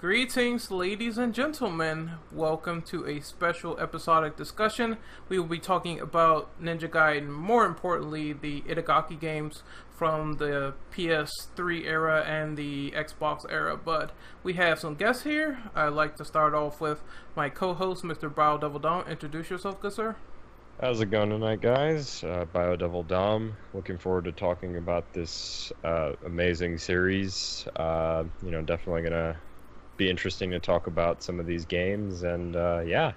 Greetings, ladies and gentlemen. Welcome to a special episodic discussion. We will be talking about Ninja Gaiden, more importantly, the Itagaki games from the PS3 era and the Xbox era. But we have some guests here. I'd like to start off with my co-host, Mr. Bio Dom. Introduce yourself, good sir. How's it going tonight, guys? Biodevil Dom. Looking forward to talking about this amazing series. Definitely gonna be interesting to talk about some of these games, and yeah,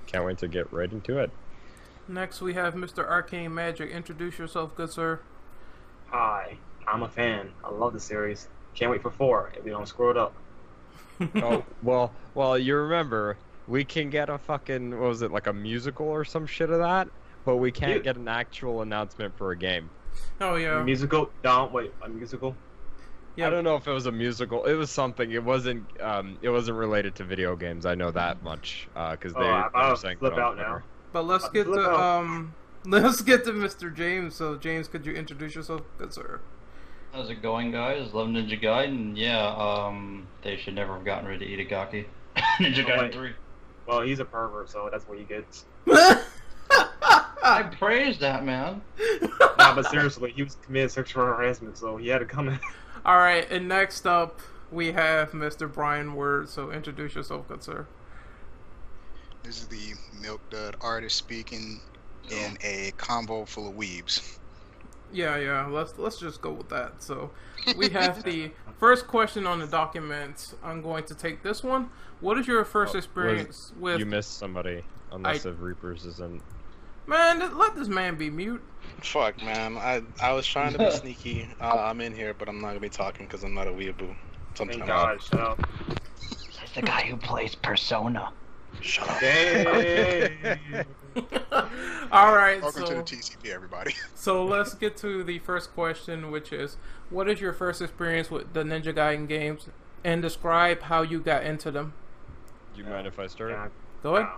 can't wait to get right into it. Next, we have Mr. Arcane Magic. Introduce yourself, good sir. Hi, I'm a fan. I love the series. Can't wait for 4 if we don't screw it up. Oh, well, you remember, we can get a fucking, what was it, like a musical or some shit of that, but we can't get an actual announcement for a game. Oh, yeah. A musical? Don't wait, a musical? Yeah. I don't know if it was a musical. It was something. It wasn't related to video games. I know that much because they were saying flip out now. But let's get to Mr. James. So James, could you introduce yourself, good sir? How's it going, guys? Love Ninja Gaiden. Yeah, they should never have gotten rid of Itagaki. Ninja Gaiden 3. Well, he's a pervert, so that's what he gets. I praised that, man. Nah, but seriously, he was committed sexual harassment, so he had to come in. Alright, and next up, we have Mr. Brian Word, so introduce yourself, good sir. This is the Milk Dud artist speaking in a combo full of weebs. Yeah, let's just go with that. So, we have the first question on the document. I'm going to take this one. What is your first experience with... You missed somebody, unless the Reapers isn't... Man, let this man be mute. Fuck, man. I was trying to be sneaky. I'm in here, but I'm not gonna be talking because I'm not a weeaboo. Thank God, shut up. He's the guy who plays Persona. Shut up. Hey. Alright, Welcome to the TCP, everybody. So let's get to the first question, which is, what is your first experience with the Ninja Gaiden games, and describe how you got into them? Do you mind if I start? Yeah. Go ahead.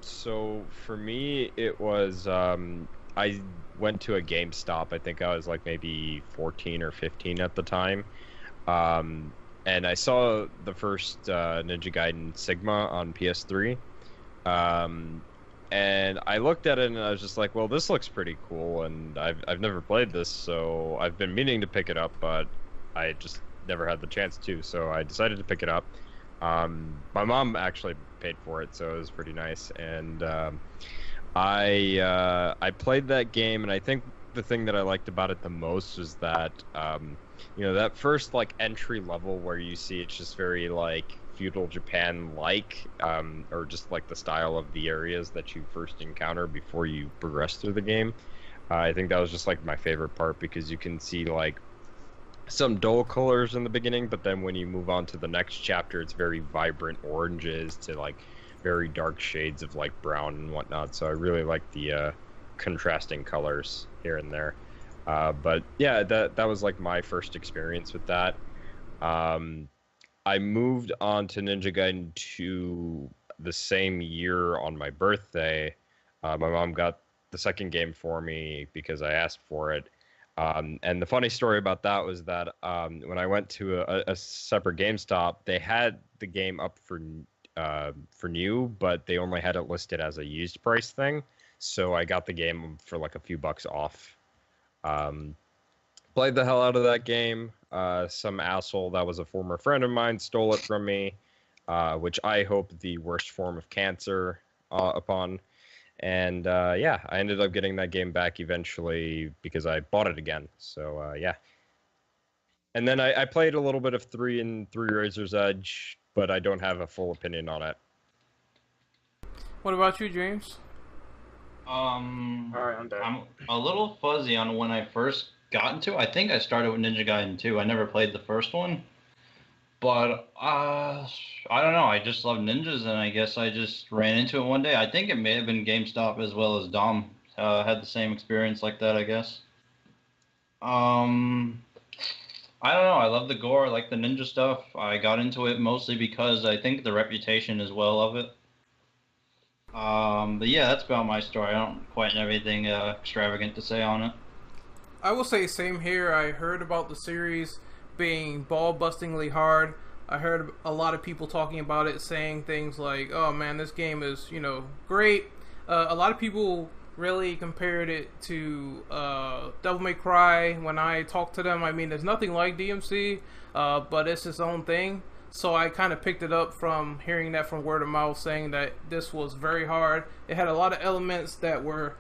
So for me, it was, I went to a GameStop. I think I was like maybe 14 or 15 at the time. And I saw the first Ninja Gaiden Sigma on PS3. And I looked at it and I was just like, well, this looks pretty cool, and I've never played this, so I've been meaning to pick it up, but I just never had the chance to, so I decided to pick it up. My mom actually paid for it, so it was pretty nice, and I played that game, and I think the thing that I liked about it the most was that that first like entry level where you see it's just very like feudal Japan like, or just like the style of the areas that you first encounter before you progress through the game. I think that was just like my favorite part, because you can see like some dull colors in the beginning, but then when you move on to the next chapter, it's very vibrant oranges to like very dark shades of like brown and whatnot. So I really like the contrasting colors here and there. But yeah, that was like my first experience with that. I moved on to Ninja Gaiden 2 the same year on my birthday. My mom got the second game for me because I asked for it. And the funny story about that was that when I went to a separate GameStop, they had the game up for new, but they only had it listed as a used price thing. So I got the game for like a few bucks off. Played the hell out of that game. Some asshole that was a former friend of mine stole it from me, which I hope the worst form of cancer upon. And yeah, I ended up getting that game back eventually because I bought it again. So yeah. And then I played a little bit of 3 and 3 Razor's Edge, but I don't have a full opinion on it. What about you, James? Alright, I'm a little fuzzy on when I first got into it. I think I started with Ninja Gaiden 2. I never played the first one. But, I don't know. I just love ninjas, and I guess I just ran into it one day. I think it may have been GameStop as well as Dom. Had the same experience like that, I guess. I don't know. I love the gore. I like the ninja stuff. I got into it mostly because I think the reputation as well of it. But yeah, that's about my story. I don't quite have anything extravagant to say on it. I will say same here. I heard about the series being ball-bustingly hard. I heard a lot of people talking about it, saying things like, "Oh man, this game is great." A lot of people really compared it to Devil May Cry. When I talked to them, I mean, there's nothing like DMC, but it's its own thing. So I kind of picked it up from hearing that from word of mouth, saying that this was very hard. It had a lot of elements that were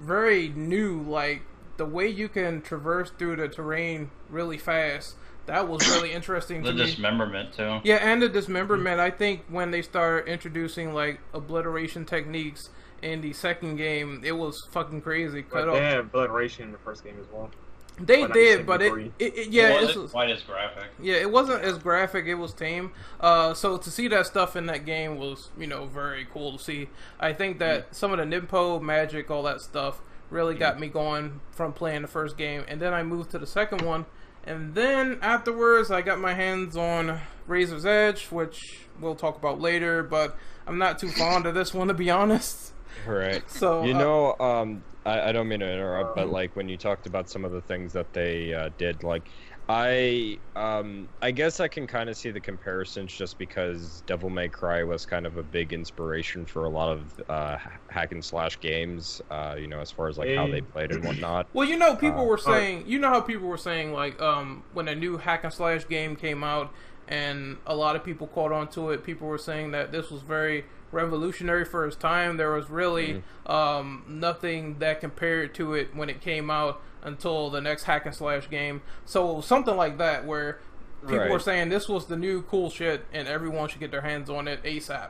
very new, like the way you can traverse through the terrain really fast. That was really interesting to me. The dismemberment too. Yeah, and the dismemberment. I think when they start introducing like obliteration techniques in the second game, it was fucking crazy. But they had obliteration in the first game as well. They did, but it wasn't quite as graphic. Yeah, it wasn't as graphic. It was tame. So to see that stuff in that game was, very cool to see. I think that some of the Nimpo magic, all that stuff, really got me going from playing the first game, and then I moved to the second one, and then afterwards I got my hands on Razor's Edge, which we'll talk about later. But I'm not too fond of this one, to be honest. Right. So I don't mean to interrupt, but like when you talked about some of the things that they did, like I guess I can kind of see the comparisons just because Devil May Cry was kind of a big inspiration for a lot of hack and slash games, as far as like how they played and whatnot. Well, people were saying, how people were saying like when a new hack and slash game came out and a lot of people caught on to it, people were saying that this was very revolutionary for its time. There was really nothing that compared to it when it came out until the next hack and slash game. So it was something like that where people were saying this was the new cool shit and everyone should get their hands on it ASAP.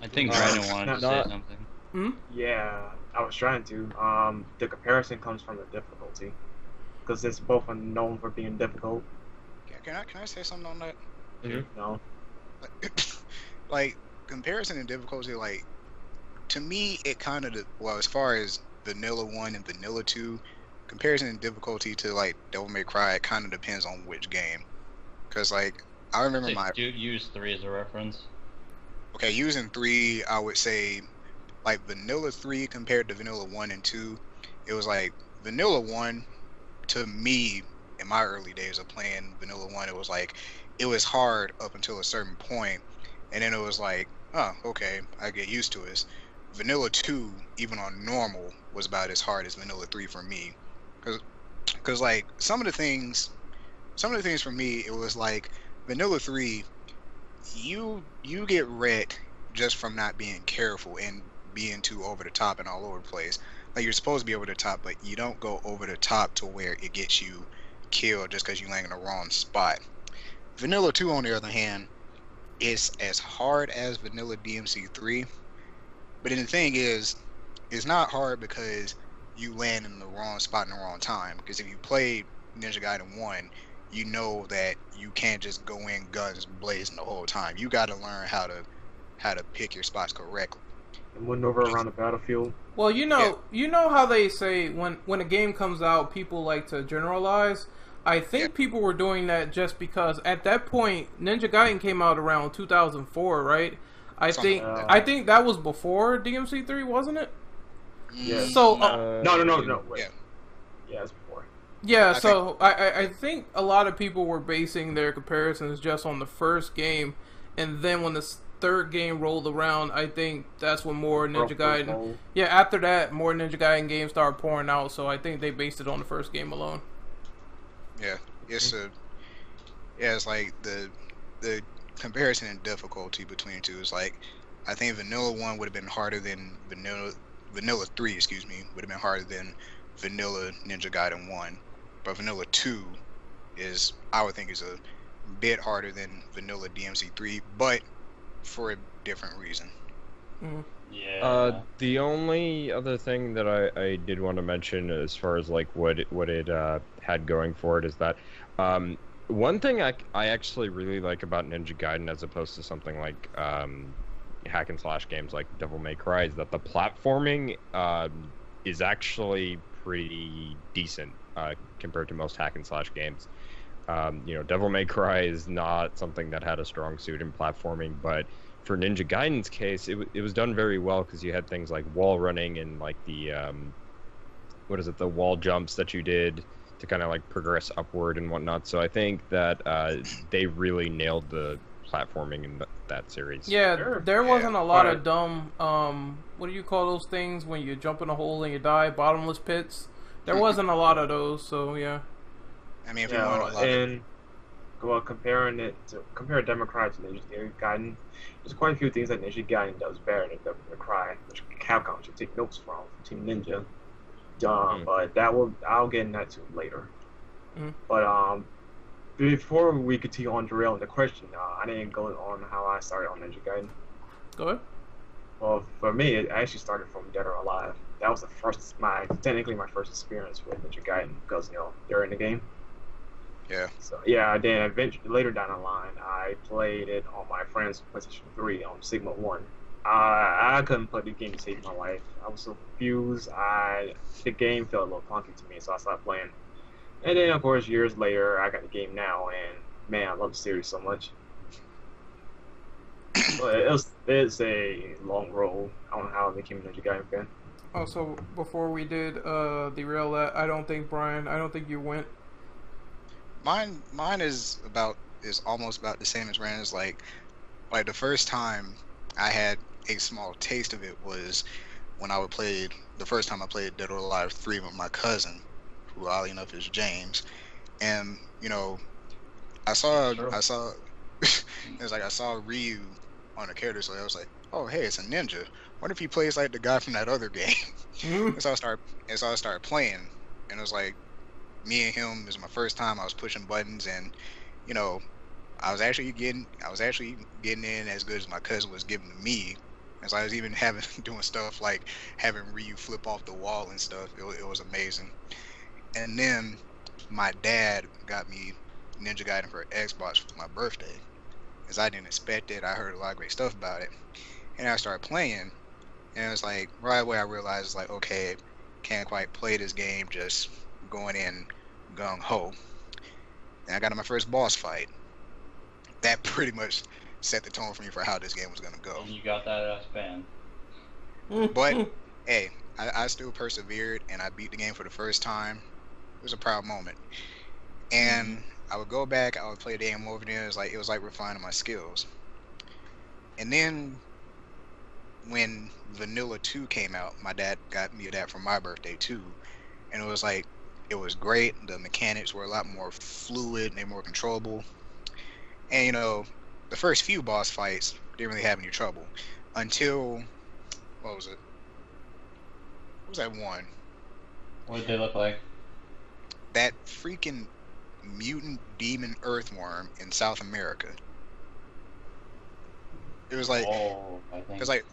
I think Brandon wanted to say something. Yeah, I was trying to. The comparison comes from the difficulty, because it's both known for being difficult. Can I say something on that? No. Like comparison and difficulty, like to me, it kind of as far as Vanilla 1 and Vanilla 2, comparison and difficulty to like Devil May Cry, it kind of depends on which game. Because like I remember use 3 as a reference. Okay, using 3, I would say like Vanilla 3 compared to Vanilla 1 and 2, it was like Vanilla 1 to me in my early days of playing Vanilla 1, it was hard up until a certain point, and then it was like, oh, okay, I get used to it. Vanilla 2, even on normal, was about as hard as Vanilla 3 for me, because like some of the things for me, it was like Vanilla 3, you get wrecked just from not being careful and being too over the top and all over the place. Like you're supposed to be over the top, but you don't go over the top to where it gets you killed just because you land in the wrong spot. Vanilla 2, on the other hand, is as hard as Vanilla DMC 3, but then the thing is, it's not hard because you land in the wrong spot in the wrong time. Because if you played Ninja Gaiden 1, you know that you can't just go in guns blazing the whole time. You got to learn how to pick your spots correctly. And maneuver around the battlefield. Well, you know how they say when a game comes out, people like to generalize. I think people were doing that just because at that point Ninja Gaiden came out around 2004, right? I think that was before DMC 3, wasn't it? Yeah. So no. Wait. Yeah, it's before. Yeah, I think a lot of people were basing their comparisons just on the first game, and then when the third game rolled around, I think that's when more Ninja Gaiden. Yeah, after that, more Ninja Gaiden games started pouring out. So I think they based it on the first game alone. Yeah, it's like the comparison and difficulty between the two is like, I think Vanilla 1 would have been harder than Vanilla 3, would have been harder than Vanilla Ninja Gaiden 1, but Vanilla 2 I would think is a bit harder than Vanilla DMC 3, but for a different reason. Yeah. The only other thing that I did want to mention as far as like what it had going for it is that one thing I actually really like about Ninja Gaiden as opposed to something like hack and slash games like Devil May Cry is that the platforming is actually pretty decent compared to most hack and slash games. Devil May Cry is not something that had a strong suit in platforming, but for Ninja Gaiden's case, it was done very well because you had things like wall running and like the the wall jumps that you did to kind of like progress upward and whatnot. So I think that they really nailed the platforming in that series. Yeah, Sure. there wasn't a lot of But- dumb, what do you call those things when you jump in a hole and you die? Bottomless pits. There wasn't a lot of those, so yeah. I mean, if you want a lot of and well, compare Democrat to Ninja Gaiden, there's quite a few things that Ninja Gaiden does better than Devil May Cry, which Capcom should take notes from Team Ninja. But I'll get into that too later. Mhm. But before we continue on derailing the question, I didn't go on how I started on Ninja Gaiden. Go ahead. Well, for me, it actually started from Dead or Alive. That was technically my first experience with Ninja Gaiden because they're in the game. Yeah. So yeah, then eventually later down the line, I played it on my friend's PlayStation 3 on Sigma 1. I couldn't play the game to save my life. I was so confused. The game felt a little clunky to me, so I stopped playing. And then, of course, years later, I got the game now, and man, I love the series so much. But it's a long road on how I became a Ninja Gaiden fan. Also, before we did derail that, I don't think you went. Mine is almost about the same as Rand's. Like the first time I had a small taste of it was when the first time I played Dead or Alive 3 with my cousin, who oddly enough is James, and I saw it's like I saw Ryu on a character, so I was like, oh hey, it's a ninja. What if he plays like the guy from that other game? And so I started playing, and it was like me and him. It was my first time. I was pushing buttons, and I was actually getting in as good as my cousin was giving to me. As I was even doing stuff like having Ryu flip off the wall and stuff. It was amazing. And then my dad got me Ninja Gaiden for Xbox for my birthday, as I didn't expect it. I heard a lot of great stuff about it, and I started playing, and it was like right away I realized like, okay, can't quite play this game just going in gung ho. And I got in my first boss fight. That pretty much set the tone for me for how this game was gonna go. And you got that as a fan. But hey, I still persevered, and I beat the game for the first time. It was a proud moment. And I would go back, I would play the game over there. It was like refining my skills. And then when Vanilla 2 came out, my dad got me that for my birthday too. And it was like, it was great. The mechanics were a lot more fluid and they're more controllable. And the first few boss fights didn't really have any trouble until what was it? What was that one? What did they look like? That freaking mutant demon earthworm in South America. It was like, I think.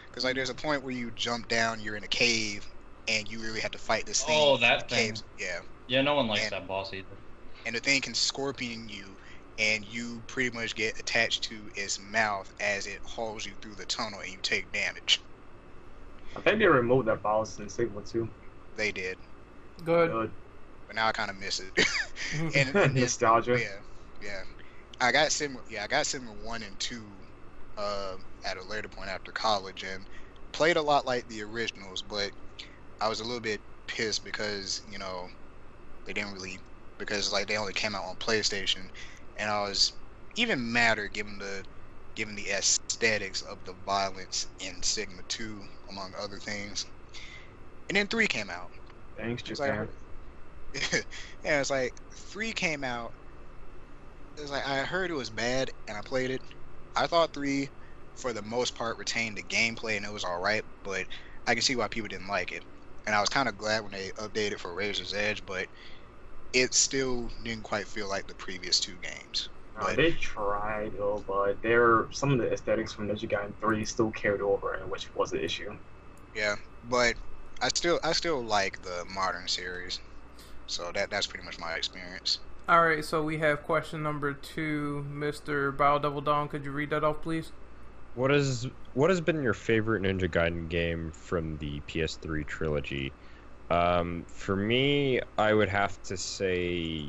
because like there's a point where you jump down, you're in a cave, and you really have to fight this thing. Oh, that thing. Caves, yeah. Yeah, no one likes And- that boss either. And the thing can scorpion you, and you pretty much get attached to its mouth as it hauls you through the tunnel, and you take damage. I think they removed that boss in Sigma 2. They did, Good. but now I kind of miss it. and Nostalgia. yeah. I got Sigma 1 and 2 at a later point after college, and played a lot like the originals, but I was a little bit pissed because they didn't really, because like they only came out on PlayStation, and I was even madder given the aesthetics of the violence in Sigma 2 among other things. And then 3 came out. Thanks, It's like, Japan. yeah, it's like 3 came out. It's like I heard it was bad, and I played it. I thought 3, for the most part, retained the gameplay, and it was all right. But I can see why people didn't like it. And I was kind of glad when they updated for Razor's Edge, but it still didn't quite feel like the previous 2 games. But They tried though, but some of the aesthetics from Ninja Gaiden 3 still carried over, and which was the issue. yeah, but I still like the modern series. So that's pretty much my experience. All right, so we have question number 2, Mr. Bow Double Dawn. Could you read that off, please? What has been your favorite Ninja Gaiden game from the PS3 trilogy? For me, I would have to say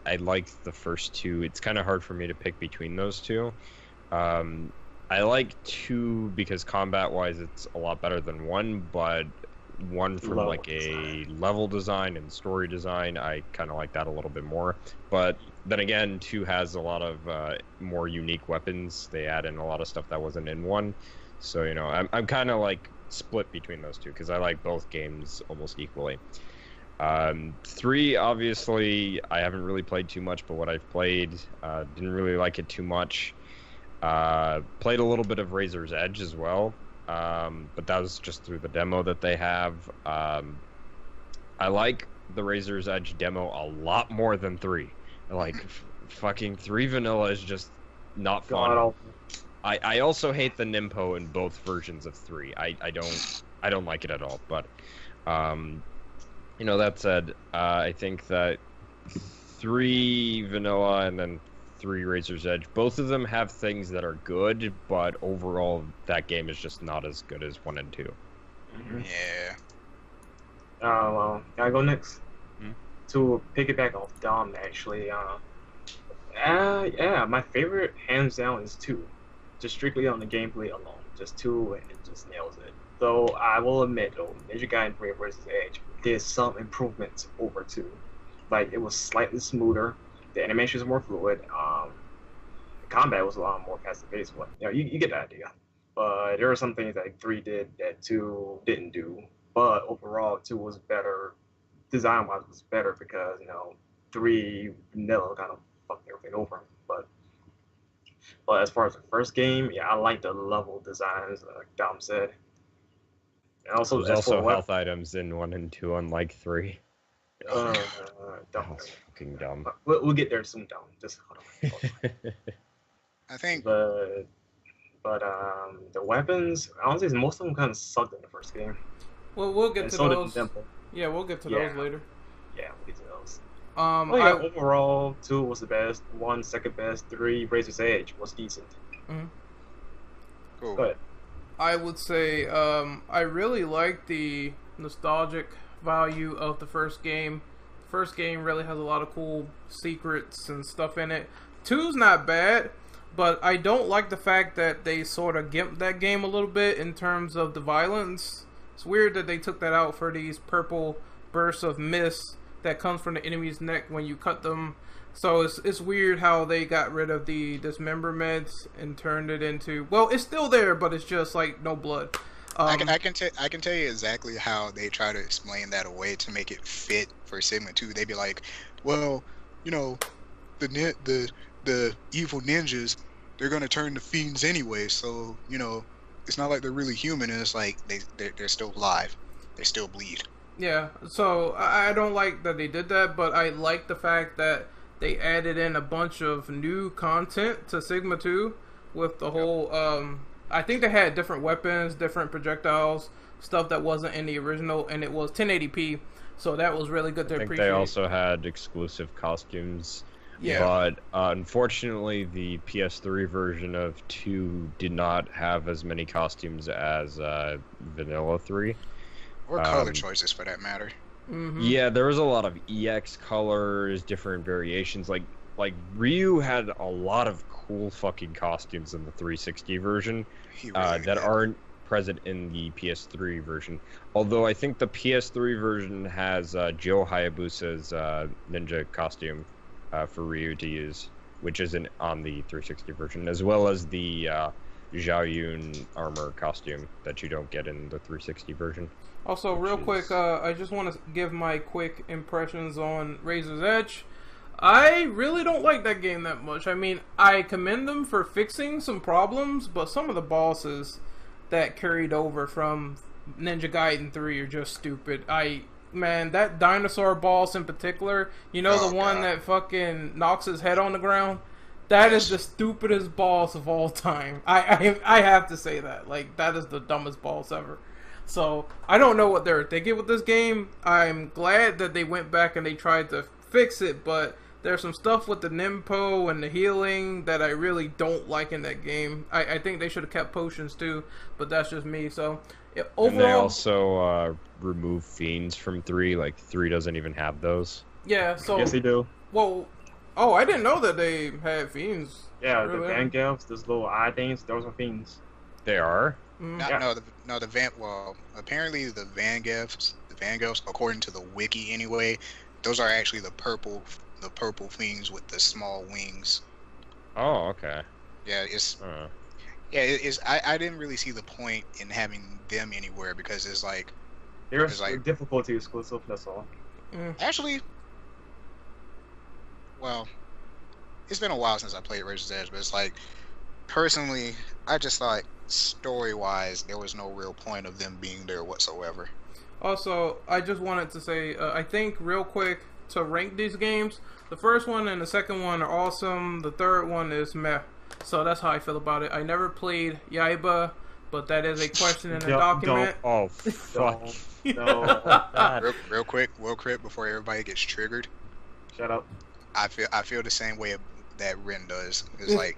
I liked the first 2. It's kind of hard for me to pick between those 2. I like 2 because combat-wise it's a lot better than 1, but one from Level like a level design and story design. I kind of like that a little bit more. But then again, 2 has a lot of more unique weapons. They add in a lot of stuff that wasn't in 1. So, you know, I'm kind of like split between those 2 because I like both games almost equally. 3, obviously, I haven't really played too much, but what I've played, didn't really like it too much. Played a little bit of Razor's Edge as well, but that was just through the demo that they have. I like the Razor's Edge demo a lot more than 3. Like, fucking 3 vanilla is just not fun. I also hate the Nimpo in both versions of 3. I don't like it at all, but you know, that said, I think that 3 vanilla and then 3 Razor's Edge, both of them have things that are good, but overall that game is just not as good as 1 and 2. Mm-hmm. Yeah. Well, can I go next? Hmm? To piggyback off Dom, actually, yeah, my favorite hands down is 2. Just strictly on the gameplay alone. Just 2, and it just nails it. Though I will admit, though, Ninja Gaiden 3 vs. Edge did some improvements over 2. Like, it was slightly smoother, the animation is more fluid, the combat was a lot more fast-paced, but you know, you get the idea. But there are some things that 3 did that 2 didn't do. But overall, 2 was better, design-wise was better because, you know, 3 vanilla kind of fucked everything over. But as far as the first game, yeah, I like the level designs, like Dom said. And also, There's as for also health items in 1 and 2, unlike 3. Dom. That's fucking dumb. We'll get there soon, Dom. Just hold on. I think But the weapons, honestly, most of them kind of sucked in the first game. Well, we'll get And to so did those. Temple. Yeah, we'll get to Yeah. those later. Yeah, we'll get to those. Um, Oh yeah, overall, 2 was the best, 1 second best, 3 Razor's Edge was decent. cool. Go ahead. I would say I really like the nostalgic value of the first game. The first game really has a lot of cool secrets and stuff in it. 2's not bad, but I don't like the fact that they sort of gimped that game a little bit in terms of the violence. It's weird that they took that out for these purple bursts of mist that comes from the enemy's neck when you cut them. So it's weird how they got rid of the dismemberment and turned it into, well, it's still there, but it's just like no blood. I can tell you exactly how they try to explain that away to make it fit for Sigma 2. They'd be like, well, you know, the evil ninjas, they're gonna turn to fiends anyway, so you know, it's not like they're really human, and it's like they're still alive, they still bleed. Yeah, so I don't like that they did that, but I like the fact that they added in a bunch of new content to Sigma 2 with the whole, I think they had different weapons, different projectiles, stuff that wasn't in the original, and it was 1080p, so that was really good to I think appreciate. they also had exclusive costumes. Yeah. But unfortunately, the PS3 version of 2 did not have as many costumes as Vanilla 3. Or color choices, for that matter. Mm-hmm. Yeah, there was a lot of EX colors, different variations. Like Ryu had a lot of cool fucking costumes in the 360 version He really that did. aren't present in the PS3 version. Although I think the PS3 version has Joe Hayabusa's ninja costume for Ryu to use, which isn't on the 360 version, as well as the Zhao Yun armor costume that you don't get in the 360 version. Also, real quick, I just want to give my quick impressions on Razor's Edge. I really don't like that game that much. I mean, I commend them for fixing some problems, but some of the bosses that carried over from Ninja Gaiden 3 are just stupid. Man, that dinosaur boss in particular, you know, Oh, the one God. that fucking knocks his head on the ground? That is the stupidest boss of all time. I have to say that. Like, that is the dumbest boss ever. So, I don't know what they're thinking with this game. I'm glad that they went back and they tried to fix it, but there's some stuff with the Nimpo and the healing that I really don't like in that game. I think they should have kept potions too, but that's just me. So, overall... And they also remove fiends from 3. Like, 3 doesn't even have those. Yeah, so... Yes, they do. Well... Oh, I didn't know that they had fiends. Yeah, Really? the Vangelfs, those little eye things, those are fiends. They are? Yeah. The Van. Well, apparently the Van Gelfs, according to the wiki anyway, those are actually the purple things with the small wings. Oh, okay. Yeah, it's. I didn't really see the point in having them anywhere because it's like There's difficulty exclusive. That's all. actually, well, it's been a while since I played Razor's Edge, but it's like personally, I just thought story-wise there was no real point of them being there whatsoever. Also, I just wanted to say, I think real quick to rank these games, the first one and the second one are awesome. The third one is meh. So that's how I feel about it. I never played Yaiba, but that is a question in the document. Oh, fuck. No. real quick before everybody gets triggered. Shut up. I feel the same way that Ren does. It's like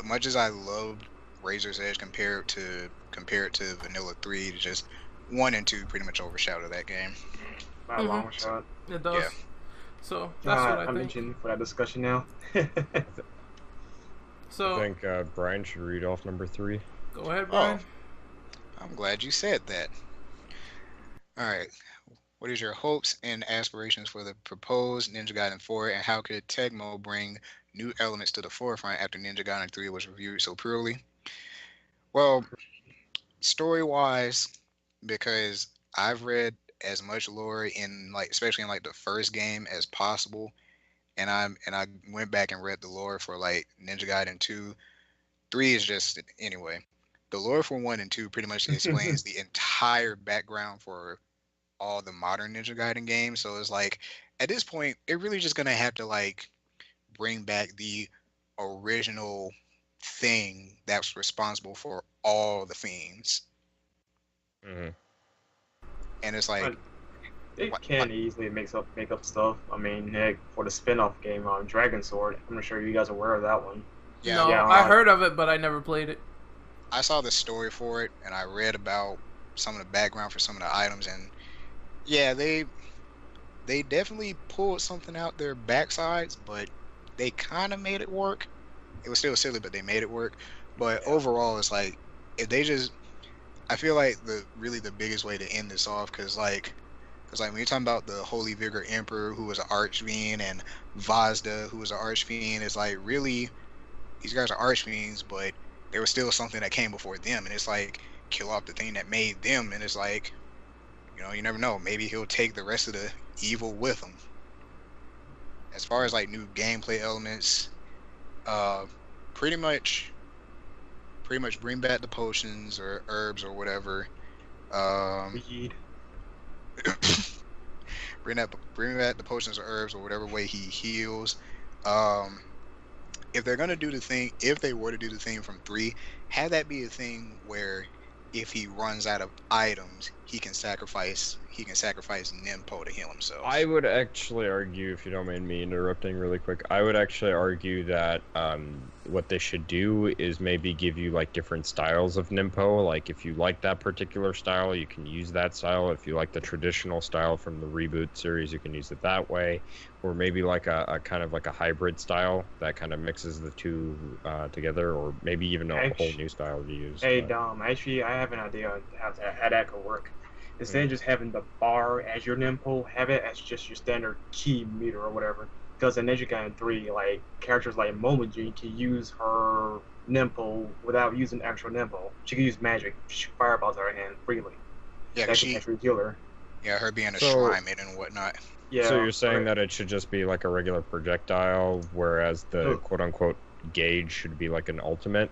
much as I loved Razor's Edge compared to Vanilla 3, just 1 and 2 pretty much overshadow that game. By a long shot. It does. Yeah. So that's what I I'm think. itching for that discussion now. So I think Brian should read off number 3. go ahead, Brian. I'm glad you said that. All right. What is your hopes and aspirations for the proposed Ninja Gaiden 4, and how could Tecmo bring new elements to the forefront after Ninja Gaiden 3 was reviewed so poorly? Well, story-wise, because I've read as much lore in especially in the first game as possible, and I went back and read the lore for Ninja Gaiden 2. 3 is just anyway. The lore for 1 and 2 pretty much explains the entire background for all the modern Ninja Gaiden games. So it's at this point, they're really just gonna have to bring back the original thing that's responsible for all the themes. Mm-hmm. And it's they can easily make up stuff. I mean, heck, for the spin-off game on Dragon Sword, I'm not sure you guys are aware of that one. No, Yeah, I heard of it, but I never played it. I saw the story for it, and I read about some of the background for some of the items, and yeah, they definitely pulled something out their backsides, but they kind of made it work. It was still silly, but they made it work. But overall, it's if they just, I feel the biggest way to end this off, because when you're talking about the Holy Vigor Emperor, who was an Archfiend, and Vazda, who was an Archfiend, it's really, these guys are Archfiends, but there was still something that came before them, and it's kill off the thing that made them, and it's you never know, maybe he'll take the rest of the evil with him. As far as new gameplay elements, pretty much bring back the potions or herbs or whatever. Weed. bring back the potions or herbs or whatever way he heals. If they were to do the thing from 3, have that be a thing where if he runs out of items, he can sacrifice Nimpo to heal himself. I would actually argue, if you don't mind me interrupting really quick, I would actually argue that what they should do is maybe give you different styles of Nimpo. If you like that particular style, you can use that style. If you like the traditional style from the reboot series, you can use it that way. Or maybe a kind of a hybrid style that kind of mixes the two together, or maybe even a whole new style to use. Hey Dom, actually I have an idea on how that could work. Instead of just having the bar as your Nimpo, have it as just your standard key meter or whatever. Because in Ninja Gaiden 3, characters like Momiji can use her Nimpo without using actual Nimpo. She can use magic, shoot fireballs out of her hand freely. Yeah, that can actually heal her. Yeah, her being a shrine maiden and whatnot. Yeah. So you're saying that it should just be a regular projectile, whereas the quote-unquote gauge should be an ultimate?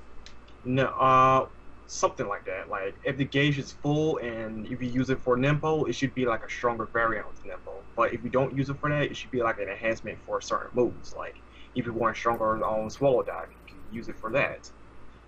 No, something like that. If the gauge is full and if you use it for Nimpo, it should be a stronger variant of Nimpo. But if you don't use it for that, it should be an enhancement for certain moves. If you want a stronger on Swallow Dive, you can use it for that.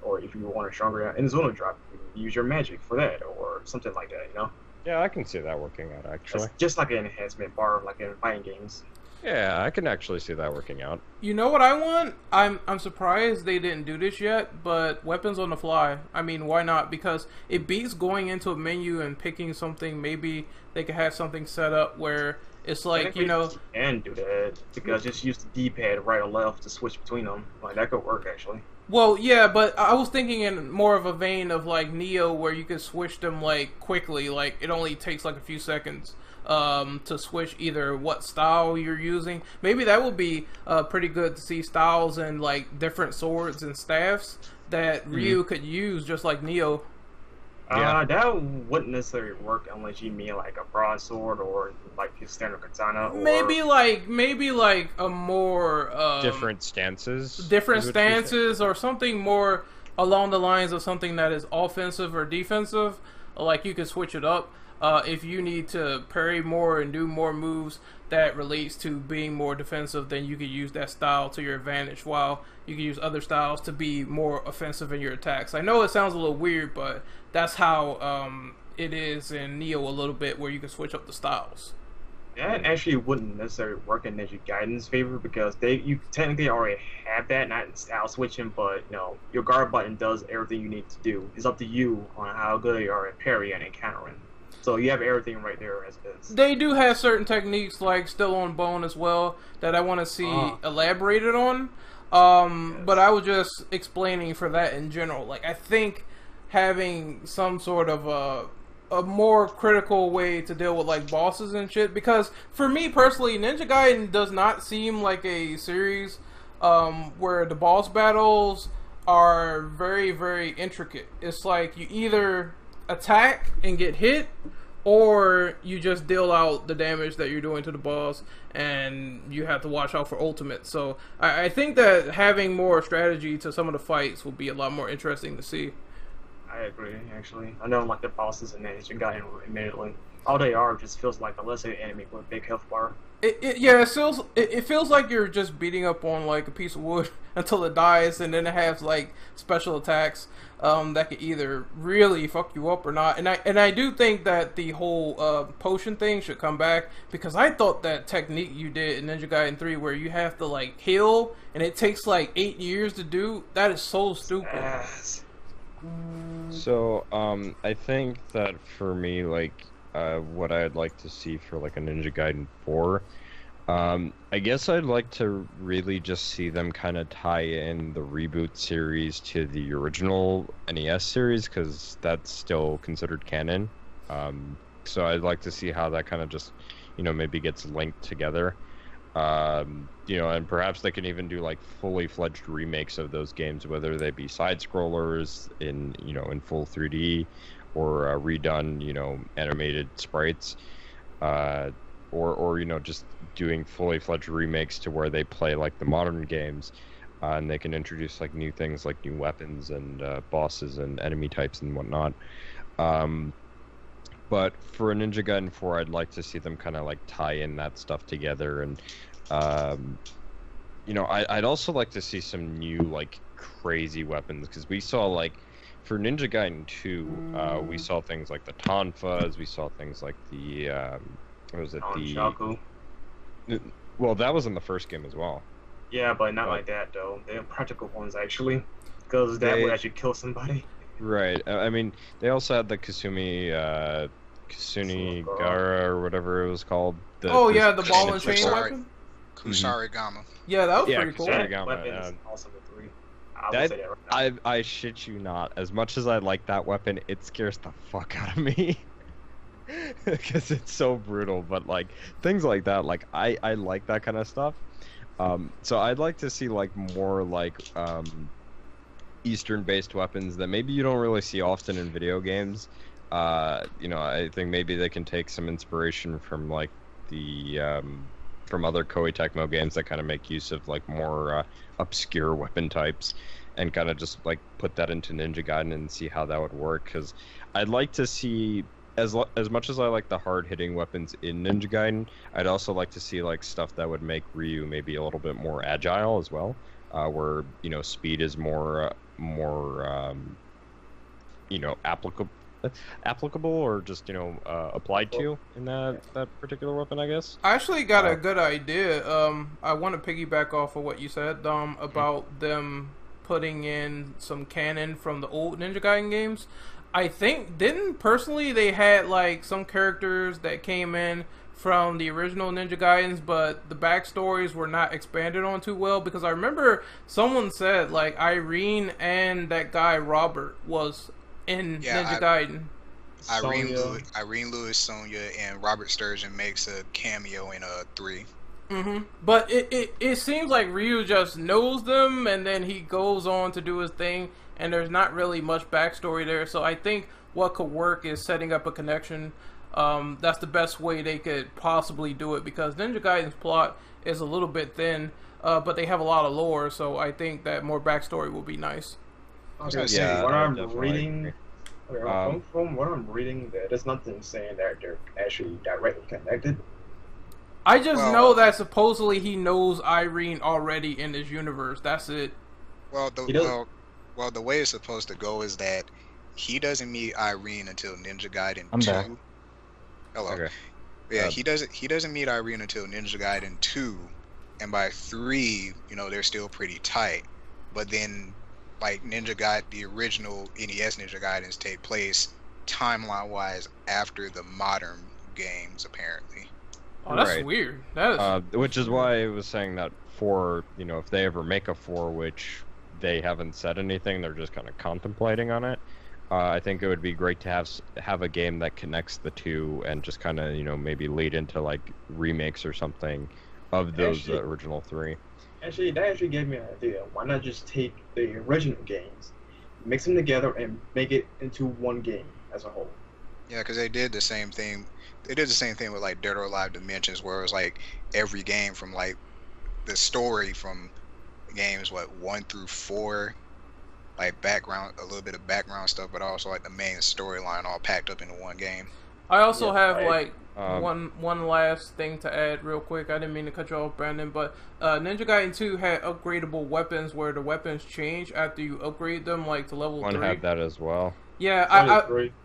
Or if you want a stronger Inzuna Drop, you can use your magic for that, or something like that, Yeah, I can see that working out, actually. It's just an enhancement bar, in fighting games. Yeah, I can actually see that working out. You know what I want? I'm surprised they didn't do this yet, but weapons on the fly. I mean, why not? Because it beats going into a menu and picking something. Maybe they could have something set up where It's like, you know, you can do that because just use the D-pad right or left to switch between them. Like that could work actually. well, yeah, but I was thinking in more of a vein of like Neo, where you could switch them like quickly. Like it only takes like a few seconds to switch either what style you're using. Maybe that would be pretty good to see styles and like different swords and staffs that Ryu could use, just like Neo. That wouldn't necessarily work unless you mean like a broadsword or like his standard katana. Or... Maybe like a more different stances, or something more along the lines of something that is offensive or defensive. Like you could switch it up if you need to parry more and do more moves that relates to being more defensive. Then you could use that style to your advantage, while you can use other styles to be more offensive in your attacks. I know it sounds a little weird, but that's how it is in Neo a little bit, where you can switch up the styles. That actually wouldn't necessarily work in Ninja Gaiden's favor because you technically already have that, not in style switching, but you know your guard button does everything you need to do. It's up to you on how good you are at parrying and countering. So you have everything right there as is. They do have certain techniques, like Still on Bone as well, that I want to see elaborated on. But I was just explaining for that in general. Like, I think having some sort of a more critical way to deal with like bosses and shit, because for me personally, Ninja Gaiden does not seem like a series where the boss battles are very, very intricate. It's like you either attack and get hit, or you just deal out the damage that you're doing to the boss, and you have to watch out for ultimate. So I think that having more strategy to some of the fights will be a lot more interesting to see. I agree, actually. I don't like the bosses in Ninja Gaiden, admittedly. All they are just feels like a lesser enemy with a big health bar. It feels like you're just beating up on like a piece of wood until it dies, and then it has like special attacks that could either really fuck you up or not. And I do think that the whole potion thing should come back, because I thought that technique you did in Ninja Gaiden 3 where you have to like heal and it takes like 8 years to do, that is so stupid. Yes. So I think that for me, like what I'd like to see for like a Ninja Gaiden 4, I guess I'd like to really just see them kind of tie in the reboot series to the original NES series, because that's still considered canon. So I'd like to see how that kind of just, you know, maybe gets linked together. You know, and perhaps they can even do like fully fledged remakes of those games, whether they be side scrollers in, you know, in full 3D, or redone, you know, animated sprites, or you know, just doing fully fledged remakes to where they play like the modern games, and they can introduce like new things like new weapons and bosses and enemy types and whatnot. But for a Ninja Gaiden 4, I'd like to see them kind of like tie in that stuff together, and you know, I'd also like to see some new like crazy weapons, because we saw like for Ninja Gaiden 2, we saw things like the Tonfas, we saw things like the what was it, Shaku. Well, that was in the first game as well. Yeah, but not like that though. They're practical ones actually, because that would actually kill somebody. Right. I mean, they also had the Kasumi Gara or whatever it was called. The ball and chain weapon. Kusarigama. Yeah, that was pretty cool. That weapon is awesome in 3. I would say that right now. I shit you not. As much as I like that weapon, it scares the fuck out of me. Because it's so brutal. But like things like that, like I like that kind of stuff. So I'd like to see like more like Eastern-based weapons that maybe you don't really see often in video games. You know, I think maybe they can take some inspiration from like the from other Koei Tecmo games that kind of make use of like more obscure weapon types, and kind of just like put that into Ninja Gaiden and see how that would work. Because I'd like to see, as much as I like the hard-hitting weapons in Ninja Gaiden, I'd also like to see like stuff that would make Ryu maybe a little bit more agile as well, where, you know, speed is more you know, applicable or just, you know, applied to in that particular weapon, I guess. I actually got a good idea. I want to piggyback off of what you said, Dom, about them putting in some canon from the old Ninja Gaiden games. I think, personally they had like some characters that came in from the original Ninja Gaidens, but the backstories were not expanded on too well, because I remember someone said like Irene and that guy Robert was in Ninja Gaiden. Irene Lewis, Sonya, and Robert Sturgeon makes a cameo in 3. But it seems like Ryu just knows them, and then he goes on to do his thing, and there's not really much backstory there. So I think what could work is setting up a connection. That's the best way they could possibly do it, because Ninja Gaiden's plot is a little bit thin, but they have a lot of lore, so I think that more backstory will be nice. Okay, what I'm reading... from what I'm reading, there's nothing saying that they're actually directly connected. I just know that supposedly he knows Irene already in this universe. That's it. Well, the way it's supposed to go is that he doesn't meet Irene until Ninja Gaiden 2. Back. Hello. Okay. Yeah, he doesn't meet Irene until Ninja Gaiden 2, and by 3, they're still pretty tight. But then, like, the original NES Ninja Gaidens take place timeline-wise after the modern games, apparently. Oh, that's weird. That is... which is why I was saying that 4, if they ever make a 4, which they haven't said anything, they're just kind of contemplating on it. I think it would be great to have a game that connects the 2 and just kind of, maybe lead into like remakes or something of those original 3. Actually, that actually gave me an idea. Why not just take the original games, mix them together, and make it into one game as a whole? Yeah, because they did the same thing. They did the same thing with like Dead or Alive Dimensions, where it was like every game from like the story from games 1 through 4, like background, a little bit of background stuff, but also like the main storyline all packed up into one game. I also have one last thing to add real quick. I didn't mean to cut you off, Brandon, but Ninja Gaiden 2 had upgradable weapons where the weapons change after you upgrade them, like to level 3. 1 had that as well. Yeah,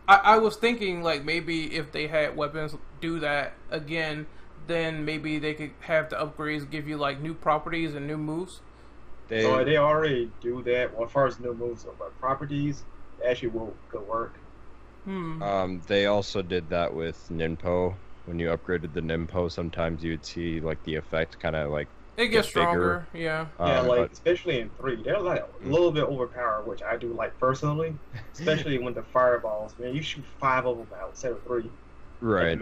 I was thinking like maybe if they had weapons do that again, then maybe they could have the upgrades give you like new properties and new moves. They already do that. Well, as far as new moves, but properties actually could work. They also did that with Ninpo. When you upgraded the Ninpo, sometimes you'd see like the effect kind of like it gets stronger. Yeah. Especially in 3, they're like a little bit overpowered, which I do like personally. Especially when the fireballs, man, you shoot 5 of them out instead of 3. Right.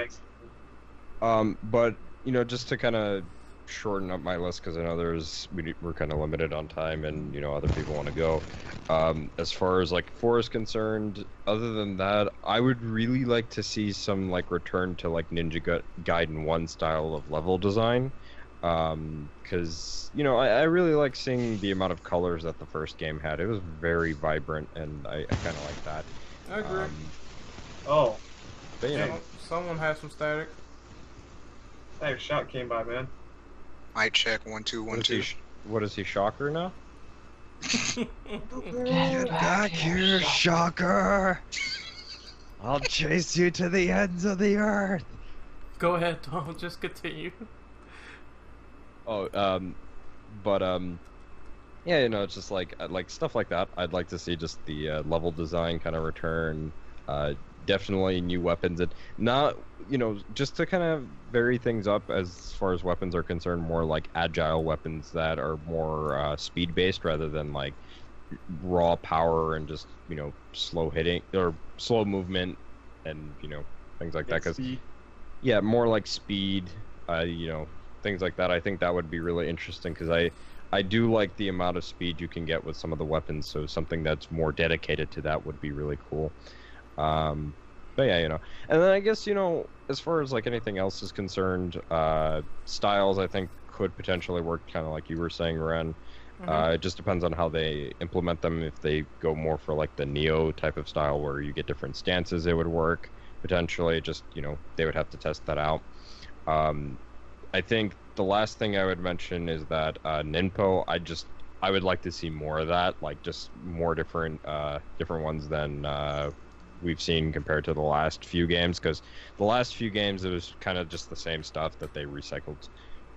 But just to kind of shorten up my list, because I know we're kind of limited on time, and other people want to go. As far as like 4 is concerned, other than that, I would really like to see some like return to like Ninja Gaiden 1 style of level design, because I really like seeing the amount of colors that the first game had. It was very vibrant, and I kind of like that. I agree. But someone has some static. Hey, shot came by, man. Mic check 1 2 1 2. What is he, Shocker now? Get back here, Shocker! I'll chase you to the ends of the earth. Go ahead, Tom. Just continue. Yeah, it's just like stuff like that. I'd like to see just the level design kind of return. Definitely new weapons, and not just to kind of vary things up as far as weapons are concerned, more like agile weapons that are more speed based rather than like raw power and just slow hitting or slow movement and things like that. Because more like speed, things like that. I think that would be really interesting, because I do like the amount of speed you can get with some of the weapons, so something that's more dedicated to that would be really cool. But yeah, and then I guess, as far as like anything else is concerned, styles I think could potentially work, kind of like you were saying, Ren. It just depends on how they implement them. If they go more for like the Neo type of style where you get different stances, it would work potentially. Just they would have to test that out. I think the last thing I would mention is that Ninpo, I would like to see more of that, like just more different ones than we've seen compared to the last few games, because the last few games it was kind of just the same stuff that they recycled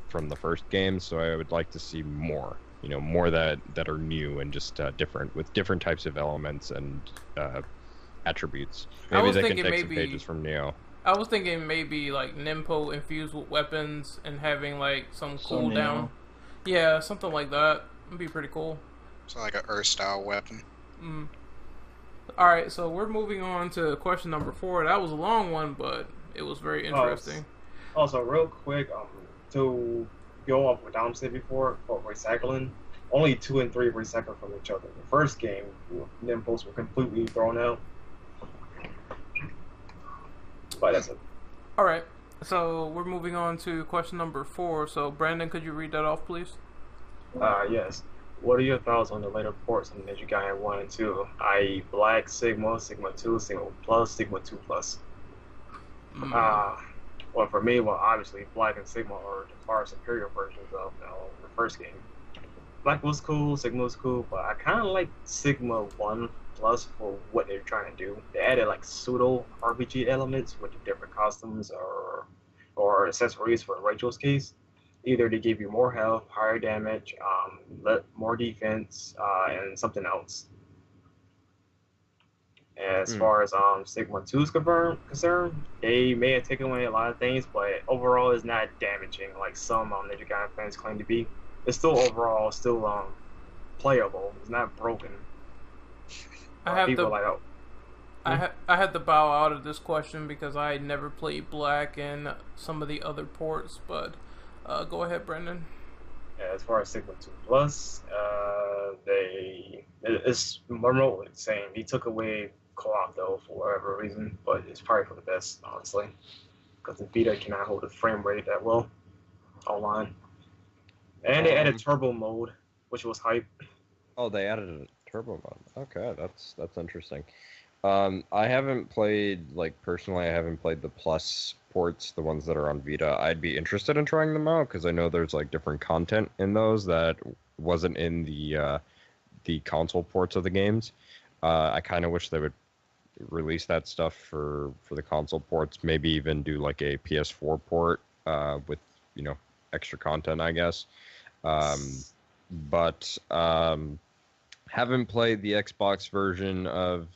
from the first game. So I would like to see more, more that are new and just different, with different types of elements and attributes. Maybe they can take some pages from Neo. I was thinking maybe like Nimpo infused with weapons and having like some cooldown. Yeah, something like that. Would be pretty cool. So like a Earth style weapon. Mm. Alright, so we're moving on to question number 4. That was a long one, but it was very interesting. Also, real quick, to go off what Dom said before for recycling, only 2 and 3 recycle from each other. The first game, Nimbos were completely thrown out. But that's it. Alright, so we're moving on to question number 4. So, Brandon, could you read that off, please? Yes. What are your thoughts on the later ports on Ninja Gaiden 1 and 2, i.e. Black, Sigma, Sigma 2, Sigma Plus, Sigma 2 Plus? Well, for me, obviously, Black and Sigma are the far superior versions of the first game. Black was cool, Sigma was cool, but I kind of like Sigma 1 Plus for what they're trying to do. They added like pseudo RPG elements with the different costumes or accessories for Rachel's case. Either they give you more health, higher damage, more defense, and something else. As far as Sigma 2 is concerned, they may have taken away a lot of things, but overall it's not damaging like some Ninja Gaiden fans claim to be. It's still overall playable. It's not broken. I had to bow out of this question because I had never played Black and some of the other ports, but go ahead, Brendan. Yeah, as far as Sigma 2 Plus, it's remotely the same. He took away co-op though for whatever reason, but it's probably for the best, honestly, because the Vita cannot hold the frame rate that well online. And they added turbo mode, which was hype. Oh, they added a turbo mode. Okay, that's interesting. I haven't played, like, personally, I haven't played the Plus ports, the ones that are on Vita. I'd be interested in trying them out, because I know there's, like, different content in those that wasn't in the console ports of the games. I kind of wish they would release that stuff for the console ports, maybe even do, like, a PS4 port with, extra content, I guess. But haven't played the Xbox version of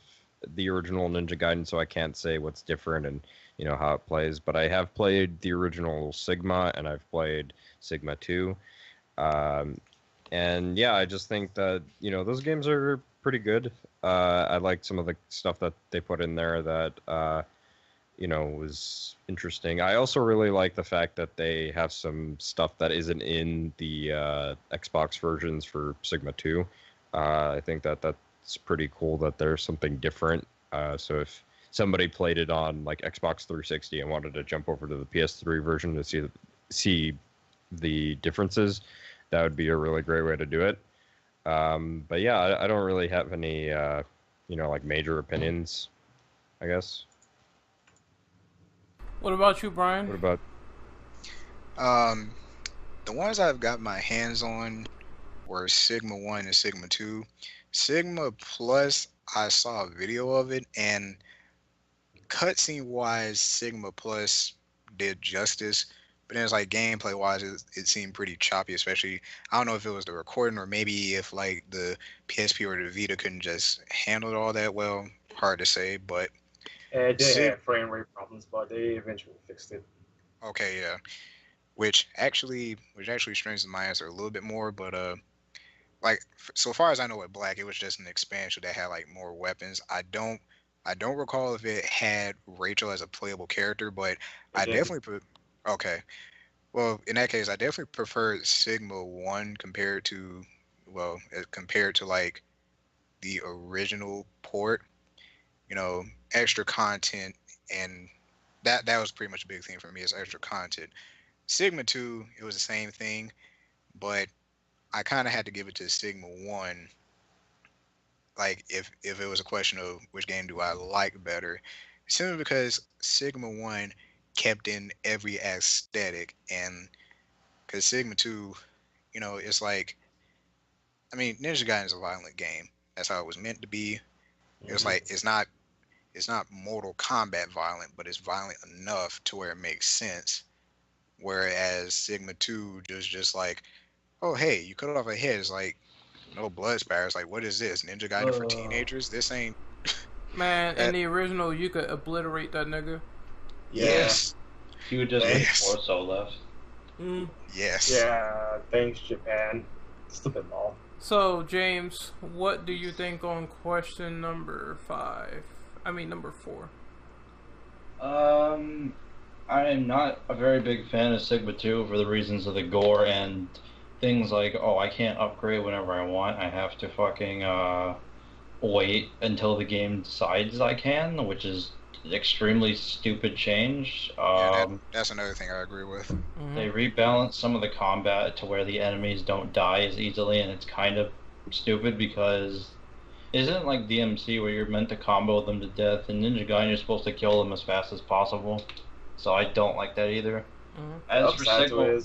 the original Ninja Gaiden, so I can't say what's different and how it plays. But I have played the original Sigma, and I've played Sigma 2. And yeah, I just think that those games are pretty good. I like some of the stuff that they put in there that was interesting. I also really like the fact that they have some stuff that isn't in the Xbox versions for Sigma 2. I think that's pretty cool that there's something different. So if somebody played it on like Xbox 360 and wanted to jump over to the PS3 version to see the differences, that would be a really great way to do it. But yeah, I don't really have any like major opinions, I guess. What about you, Brian? What about? The ones I've got my hands on were Sigma 1 and Sigma 2. Sigma Plus, I saw a video of it, and cutscene wise, Sigma Plus did justice. But then it's like gameplay wise, it seemed pretty choppy, especially, I don't know if it was the recording or maybe if like the PSP or the Vita couldn't just handle it all that well. Hard to say, but it did have frame rate problems, but they eventually fixed it. Okay, yeah. Which actually strengthens my answer a little bit more, but like so far as I know with Black, it was just an expansion that had like more weapons. I don't recall if it had Rachel as a playable character, but okay. Well, in that case, I definitely prefer Sigma 1 compared to like the original port. Extra content, and that was pretty much a big thing for me is extra content. Sigma 2, it was the same thing, but I kind of had to give it to Sigma 1. Like if it was a question of which game do I like better, simply because Sigma 1 kept in every aesthetic, and because Sigma 2, it's like, I mean, Ninja Gaiden is a violent game. That's how it was meant to be. It's like it's not Mortal Kombat violent, but it's violent enough to where it makes sense. Whereas Sigma 2 just like, oh hey, you cut off a head, it's like no blood spatters. Like, what is this? Ninja Gaiden for teenagers? This ain't. Man, in the original, you could obliterate that nigga. Yes. You would just Yes. wish Torso left. Mm. Yes. Yeah, thanks Japan. Stupid law. So, James, what do you think on question number 5? I mean, number 4. I am not a very big fan of Sigma 2 for the reasons of the gore and things like, oh, I can't upgrade whenever I want. I have to fucking wait until the game decides I can, which is an extremely stupid change. That's another thing I agree with. They rebalance some of the combat to where the enemies don't die as easily, and it's kind of stupid because isn't it like DMC where you're meant to combo them to death, and Ninja Gaiden you're supposed to kill them as fast as possible. So I don't like that either. As for Sigma,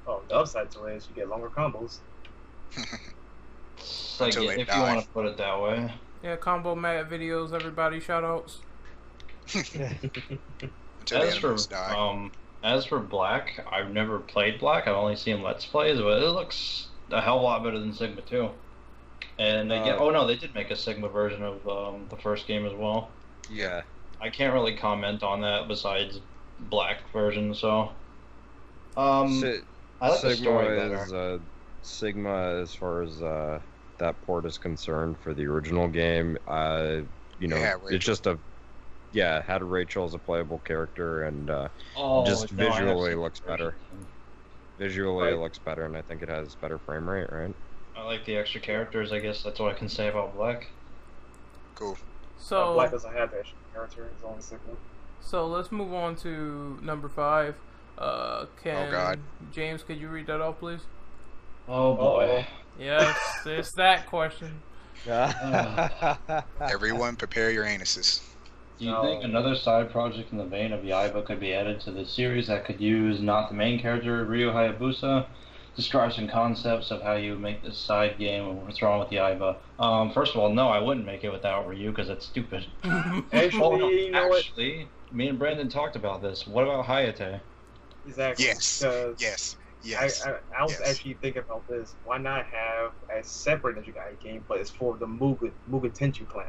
the upside to it is you get longer combos. it's like, Until they if die. you want to put it that way. Yeah, combo mad videos, everybody, shoutouts. Until the enemies die. As for Black, I've never played Black. I've only seen Let's Plays, but it looks a hell of a lot better than Sigma 2. And they oh no, they did make a Sigma version of the first game as well. Yeah. I can't really comment on that besides Black version, so I like the story better. Sigma, as far as that port is concerned for the original game, it's just had Rachel as a playable character, and just visually looks better. Visually it looks better, and I think it has better frame rate, right? I like the extra characters, I guess that's what I can say about Black. Cool. So Black doesn't have that character, it's only Sigma. So let's move on to number 5. Oh, God. James, could you read that off, please? Oh boy. Yes, it's that question. Everyone prepare your anuses. Do you think another side project in the vein of Yaiba could be added to the series that could use not the main character, Ryu Hayabusa? Describe some concepts of how you make this side game and what's wrong with Yaiba. First of all, no, I wouldn't make it without Ryu because it's stupid. Actually, me and Brandon talked about this. What about Hayate? Exactly. Yes. Yes. I was actually thinking about this. Why not have a separate Ninja Gaiden game, but it's for the Mugen Tenchu clan?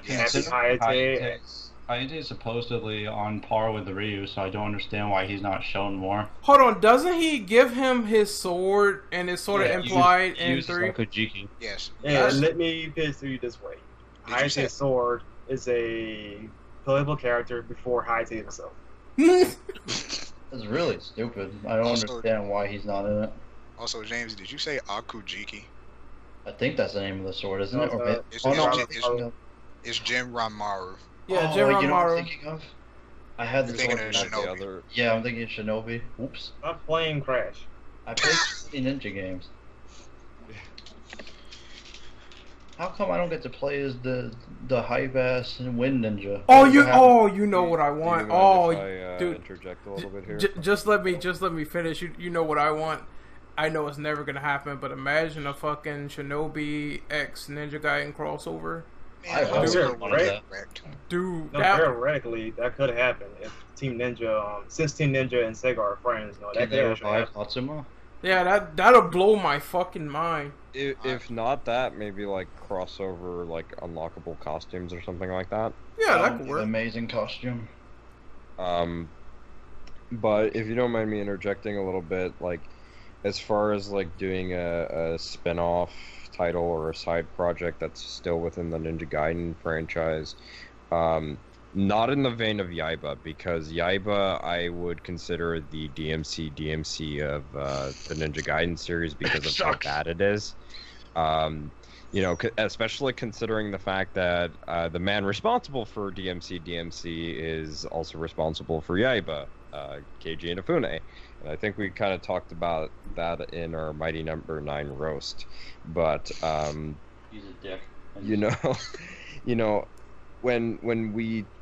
Yes. Hayate. Hayate is supposedly on par with the Ryu, so I don't understand why he's not shown more. Hold on, doesn't he give him his sword, and it's sort of implied in 3? Kojiki. Yes. Yeah, let me put it to you this way. Did you say- Hayate's sword is a playable character before Hayate himself. That's really stupid. I don't Also- understand why he's not in it. Also, James, did you say Akujiki? I think that's the name of the sword, isn't it? It's Jin Ranmaru. Yeah, You know what I'm Maru. thinking of? I had this Thinking sword of back Shinobi. The other. Yeah, I'm thinking of Shinobi. Oops. I'm playing Crash. I played so many Ninja games. How come I don't get to play as the hype ass Wind Ninja? You know what I Do you want. mind if I, dude. interject a little bit here? Just let me finish. You know what I want. I know it's never gonna happen, but imagine a fucking Shinobi X Ninja Gaiden crossover. I Man, hope that's so. correct. Dude, No, that theoretically, that could happen if Team Ninja, since Team Ninja and Sega are friends. No, Can that they could actually revive happen. Hatsuma? that'll blow my fucking mind. If not that, maybe like crossover, like unlockable costumes or something like that. Yeah, that That could would be work. an amazing costume. But if you don't mind me interjecting a little bit, like as far as like doing a spin-off title or a side project that's still within the Ninja Gaiden franchise, not in the vein of Yaiba, because Yaiba I would consider the DMC of the Ninja Gaiden series because of how bad it is. Especially considering the fact that the man responsible for DMC is also responsible for Yaiba, Keiji Inafune. And I think we kind of talked about that in our Mighty Number 9 roast. But He's a dick.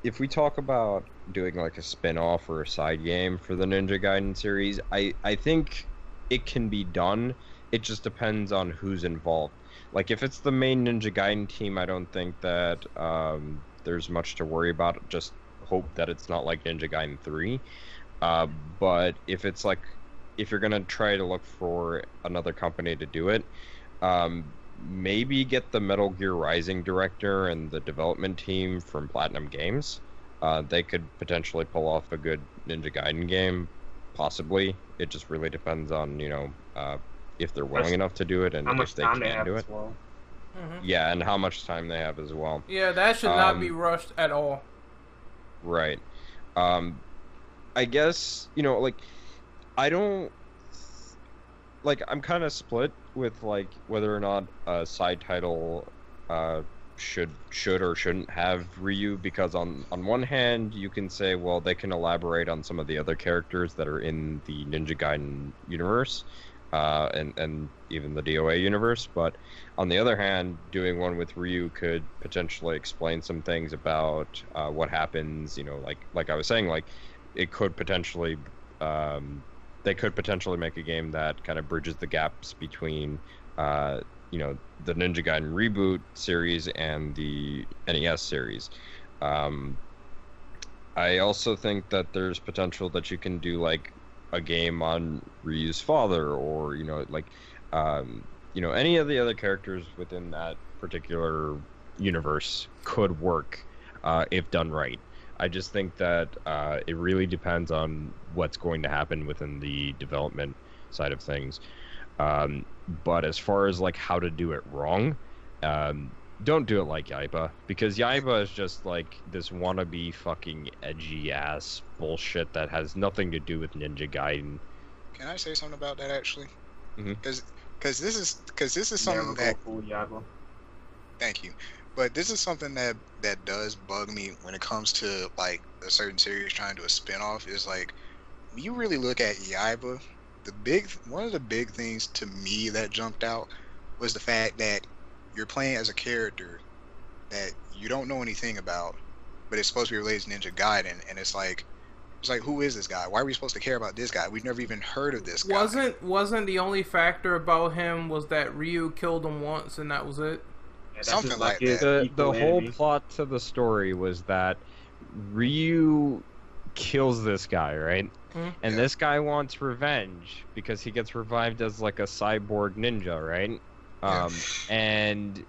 if we talk about doing like a spin-off or a side game for the Ninja Gaiden series, I think it can be done. It just depends on who's involved. Like if it's the main Ninja Gaiden team, I don't think that there's much to worry about. Just hope that it's not like Ninja Gaiden 3. But if it's like, if you're gonna try to look for another company to do it, maybe get the Metal Gear Rising director and the development team from Platinum Games. they could potentially pull off a good Ninja Gaiden game, possibly. It just really depends on, if they're willing enough to do it and how if much they time they can have do as it. well. Yeah, and how much time they have as well. Yeah, that should not be rushed at all. Right. I guess, I don't... I'm kind of split with, whether or not a side title should or shouldn't have Ryu, because on one hand, you can say, well, they can elaborate on some of the other characters that are in the Ninja Gaiden universe, and even the DOA universe, but on the other hand, doing one with Ryu could potentially explain some things about what happens, like I was saying, it could potentially, they could potentially make a game that kind of bridges the gaps between, the Ninja Gaiden reboot series and the NES series. I also think that there's potential that you can do a game on Ryu's father, or any of the other characters within that particular universe could work if done right. I just think that it really depends on what's going to happen within the development side of things. But as far as how to do it wrong, don't do it like Yaiba, because Yaiba is just this wannabe fucking edgy ass bullshit that has nothing to do with Ninja Gaiden. Can I say something about that actually? Mhm. Because this is something that. Thank you, but this is something that does bug me when it comes to a certain series trying to do a spinoff. Is when you really look at Yaiba, one of the big things to me that jumped out was the fact that you're playing as a character that you don't know anything about, but it's supposed to be related to Ninja Gaiden, and it's who is this guy? Why are we supposed to care about this guy? We've never even heard of this guy. Wasn't the only factor about him was that Ryu killed him once and that was it? Yeah, Something like that. The whole plot to the story was that Ryu kills this guy, right? And this guy wants revenge because he gets revived as a cyborg ninja, right? And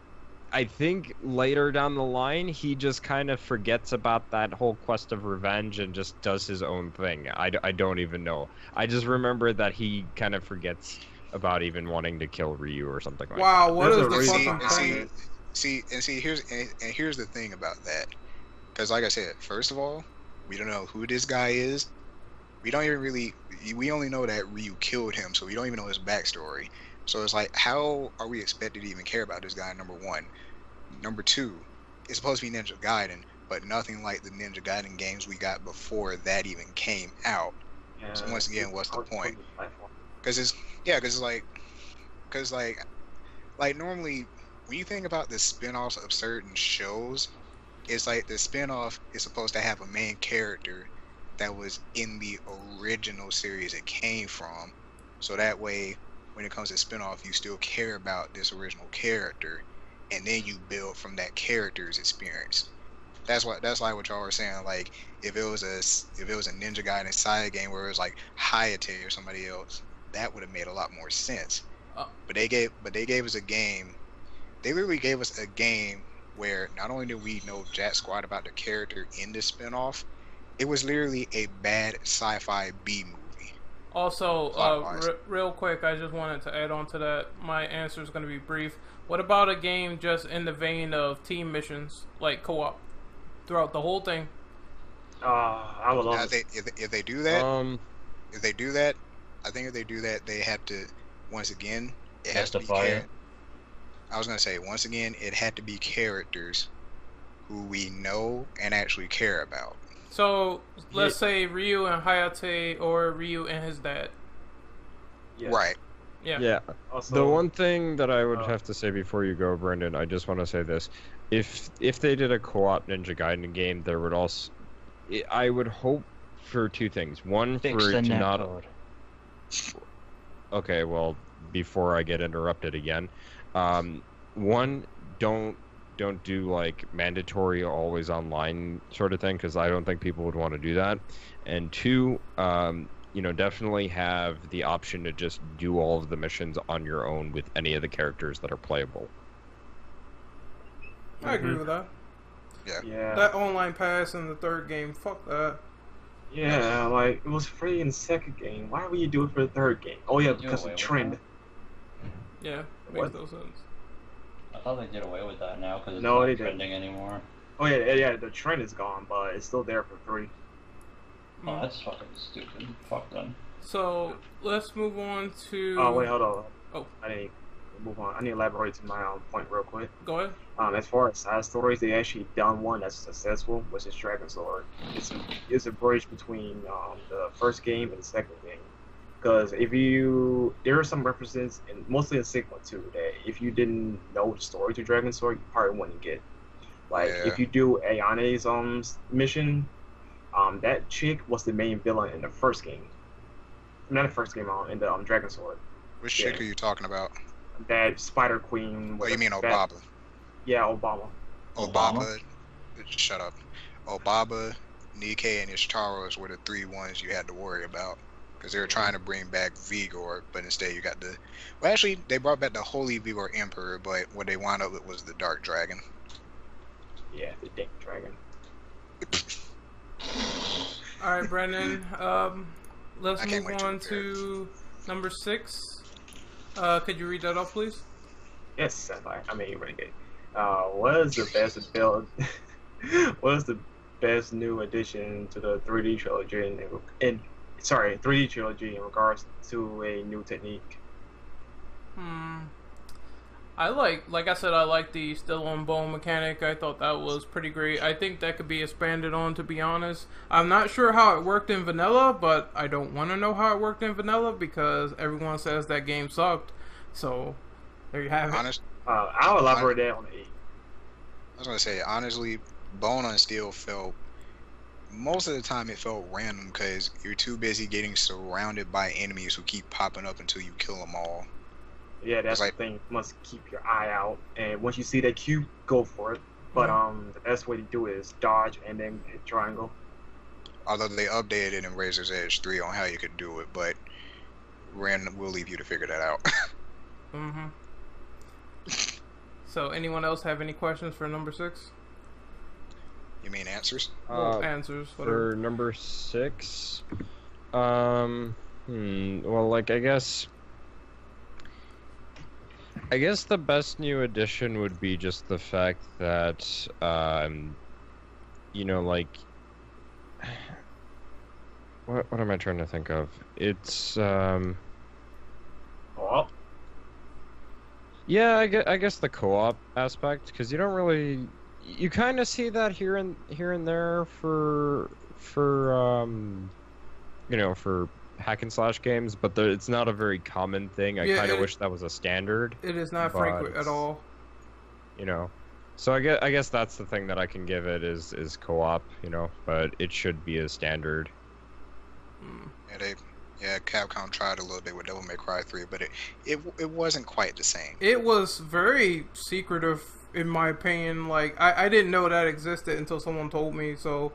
I think later down the line, he just kind of forgets about that whole quest of revenge and just does his own thing. I don't even know. I just remember that he kind of forgets about even wanting to kill Ryu or something like that. Wow, what is the There's a fucking reason point? Here's the thing about that. Because like I said, first of all, we don't know who this guy is. We only know that Ryu killed him, so we don't even know his backstory. So it's how are we expected to even care about this guy, number one? Number two, it's supposed to be Ninja Gaiden, but nothing like the Ninja Gaiden games we got before that even came out. Yeah, So once again, what's the point? Because normally, when you think about the spin-offs of certain shows, it's the spin-off is supposed to have a main character that was in the original series it came from. So that way, when it comes to spin-off, you still care about this original character, and then you build from that character's experience. That's like what y'all were saying. If it was a Ninja Gaiden side game where it was Hayate or somebody else, that would have made a lot more sense. But they gave us a game. They literally gave us a game where not only did we know jack squat about the character in this spinoff, it was literally a bad sci-fi B movie. Also, real quick, I just wanted to add on to that. My answer is going to be brief. What about a game just in the vein of team missions, like co-op, throughout the whole thing? I would love it. If they do that, I think if they do that, they have to, once again, it has to be I was going to say, once again, it had to be characters who we know and actually care about. So, let's say Ryu and Hayate, or Ryu and his dad. Yeah. Right. Yeah. Also, The one thing that I would have to say before you go, Brendan, I just want to say this: if they did a co-op Ninja Gaiden game, there would also, I would hope for two things. One, Fix for the it to not. netcode. Okay, well, before I get interrupted again, one, don't do mandatory always online sort of thing, because I don't think people would want to do that. And two, definitely have the option to just do all of the missions on your own with any of the characters that are playable. I agree with that. Yeah. That online pass in the third game, fuck that. Yeah, like it was free in the second game. Why would you do it for the third game? Oh yeah, Do because away of with trend. Yeah, What? makes no sense. I thought they did away with that now because it's No, not they didn't. trending anymore. Oh yeah, the trend is gone, but it's still there for free. Oh, that's fucking stupid. Fuck them. So let's move on to. Oh wait, hold on. Oh. I need to move on. I need to elaborate to my point real quick. Go ahead. As far as side stories, they actually done one that's successful, which is Dragon Sword. It's a bridge between the first game and the second game. Because there are some references, and mostly in Sigma too, that if you didn't know the story to Dragon Sword, you probably wouldn't get. Like if you do Ayane's mission, that chick was the main villain in the first game. Not the first game, in the Dragon Sword. Which chick are you talking about? That Spider Queen. Oh, you mean Obaba? Yeah, Obama. Obaba? Shut up. Obaba, Nikkei, and Ishtaros were the 3 ones you had to worry about. Because they were trying to bring back Vigor, but instead you got the... Well, actually, they brought back the Holy Vigor Emperor, but what they wound up with was the Dark Dragon. Yeah, the Dark Dragon. Alright, Brendan. Let's can't move wait to on repair. to number 6. Could you read that off, please? Yes, I mean, Renegade. What is the best build? What is the best new addition to the 3D trilogy? 3D trilogy in regards to a new technique. I like I said, I like the still on bone mechanic. I thought that was pretty great. I think that could be expanded on, to be honest. I'm not sure how it worked in vanilla, but I don't want to know how it worked in vanilla because everyone says that game sucked. So there you have it. I'll elaborate that on 8. I was gonna say, honestly, Bone on Steel felt... Most of the time it felt random because you're too busy getting surrounded by enemies who keep popping up until you kill them all. Yeah, that's the thing. You must keep your eye out, and once you see that cube, go for it. But the best way to do it is dodge and then hit triangle. Although they updated it in Razor's Edge 3 on how you could do it, but Ren will leave you to figure that out. So anyone else have any questions for number 6? You mean answers? Well, answers. Whatever. For number 6, well, like I guess the best new addition would be just the fact that, you know, like, what am I trying to think of? It's, Co-op? Yeah, I guess the co-op aspect, because you don't really, you kind of see that here and there for you know, for hack and slash games, but it's not a very common thing. I kind of wish that was a standard. It is not frequent at all. You know, so I guess that's the thing that I can give it is co-op. You know, but it should be a standard. Yeah, Capcom tried a little bit with Devil May Cry 3, but it wasn't quite the same. It was very secretive, in my opinion. Like I didn't know that existed until someone told me. So.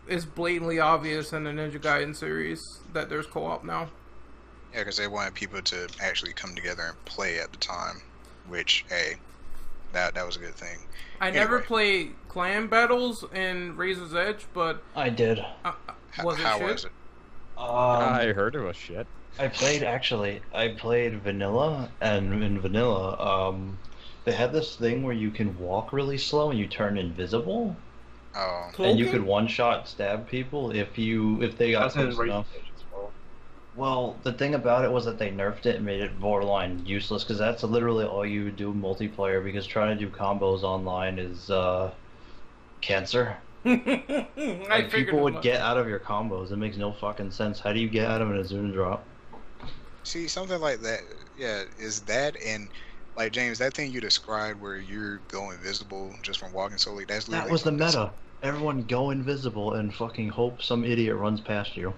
It's blatantly obvious in the Ninja Gaiden series that there's co-op now. Yeah, because they wanted people to actually come together and play at the time, which, hey, that was a good thing. I never played clan battles in Razor's Edge, but... I did. Was it How shit? was it? I heard it was shit. I played vanilla, and in vanilla, they had this thing where you can walk really slow and you turn invisible. Oh. And you could one-shot stab people if they got close enough. Well, the thing about it was that they nerfed it and made it borderline useless, because that's literally all you would do in multiplayer, because trying to do combos online is cancer. Like, people would get out of your combos. It makes no fucking sense. How do you get out of it in a zoom drop? See, something like that, yeah, is that, and like James, that thing you described where you go invisible just from walking slowly, that's literally... That was the meta. Everyone go invisible and fucking hope some idiot runs past you.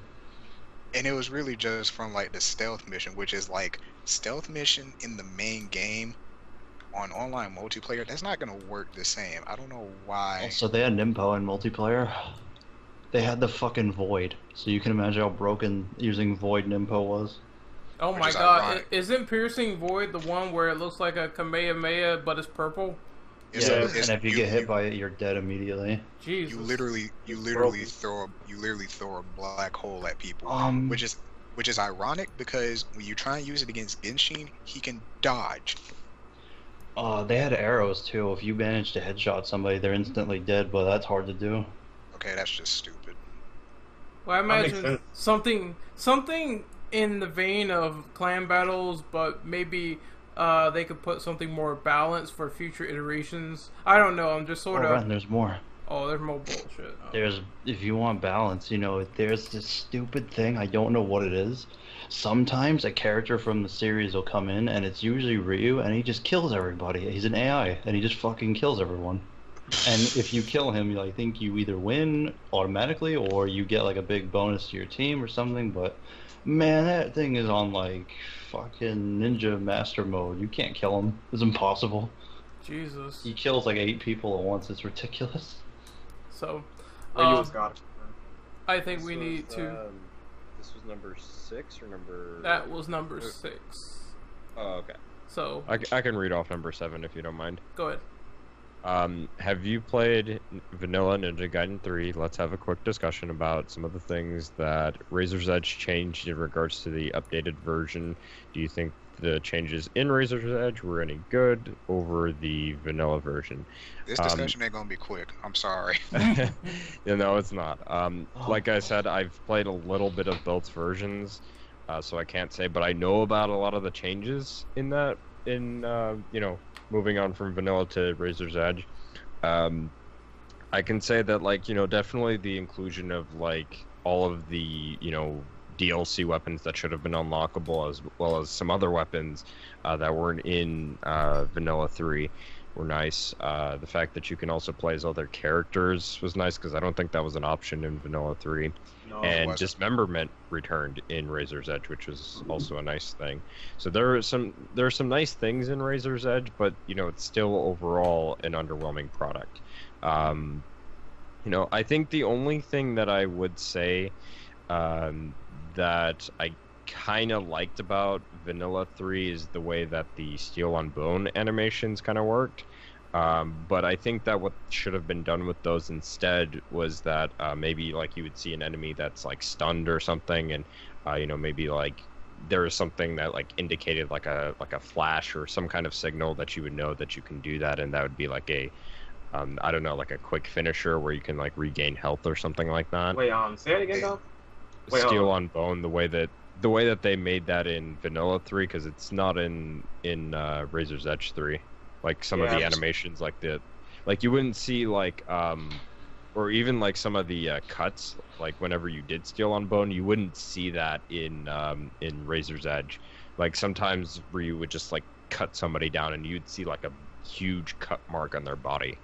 And it was really just from like the stealth mission, which is like stealth mission in the main game on online multiplayer. That's not gonna work the same. I don't know why. Also, they had Nimpo in multiplayer. They had the fucking Void, so you can imagine how broken using Void Nimpo was. Oh my god, isn't Piercing Void the one where it looks like a Kamehameha but it's purple? It's, Yeah, it's, and if you get hit by it, you're dead immediately. Jesus. you literally throw a black hole at people, which is ironic because when you try and use it against Genshin, he can dodge. They had arrows too. If you manage to headshot somebody, they're instantly dead, but that's hard to do. Okay, that's just stupid. Well, I imagine something in the vein of clan battles, but maybe they could put something more balanced for future iterations. I don't know. I'm just sort of. Ren, there's more. Oh, there's more bullshit. Oh. There's, if you want balance, there's this stupid thing. I don't know what it is. Sometimes a character from the series will come in, and it's usually Ryu, and he just kills everybody. He's an AI, and he just fucking kills everyone. And if you kill him, I think you either win automatically, or you get like a big bonus to your team or something. But man, that thing is on like fucking ninja master mode. You can't kill him. It's impossible. Jesus. He kills like 8 people at once. It's ridiculous. So, Ryu's got it. I think we need to. This was number 6 or number. That was number 6. Oh, okay. So I can read off number 7 if you don't mind. Go ahead. Have you played Vanilla Ninja Gaiden 3? Let's have a quick discussion about some of the things that Razor's Edge changed in regards to the updated version. Do you think the changes in Razor's Edge were any good over the vanilla version? This discussion ain't gonna be quick. I'm sorry. No, it's not. Like I said, I've played a little bit of both versions, so I can't say, but I know about a lot of the changes in that. Moving on from vanilla to Razor's Edge, I can say that definitely the inclusion of all of the DLC weapons that should have been unlockable, as well as some other weapons that weren't in vanilla 3 were nice. The fact that you can also play as other characters was nice, because I don't think that was an option in vanilla 3. No, and Dismemberment returned in Razor's Edge, which was also a nice thing. So there are some nice things in Razor's Edge, but it's still overall an underwhelming product. I think the only thing that I would say that I kind of liked about Vanilla 3 is the way that the Steel on Bone animations kind of worked. But I think that what should have been done with those instead was that maybe you would see an enemy that's stunned or something, and maybe there is something that indicated like a flash or some kind of signal that you would know that you can do that, and that would be a I don't know, a quick finisher where you can regain health or something like that. Wait, say it again though. Steel on Bone, the way that they made that in Vanilla 3, because it's not in Razor's Edge 3. Some of the animations, you wouldn't see or even some of the cuts, whenever you did Steel on Bone, you wouldn't see that in Razor's Edge. Sometimes where you would just cut somebody down and you'd see a huge cut mark on their body.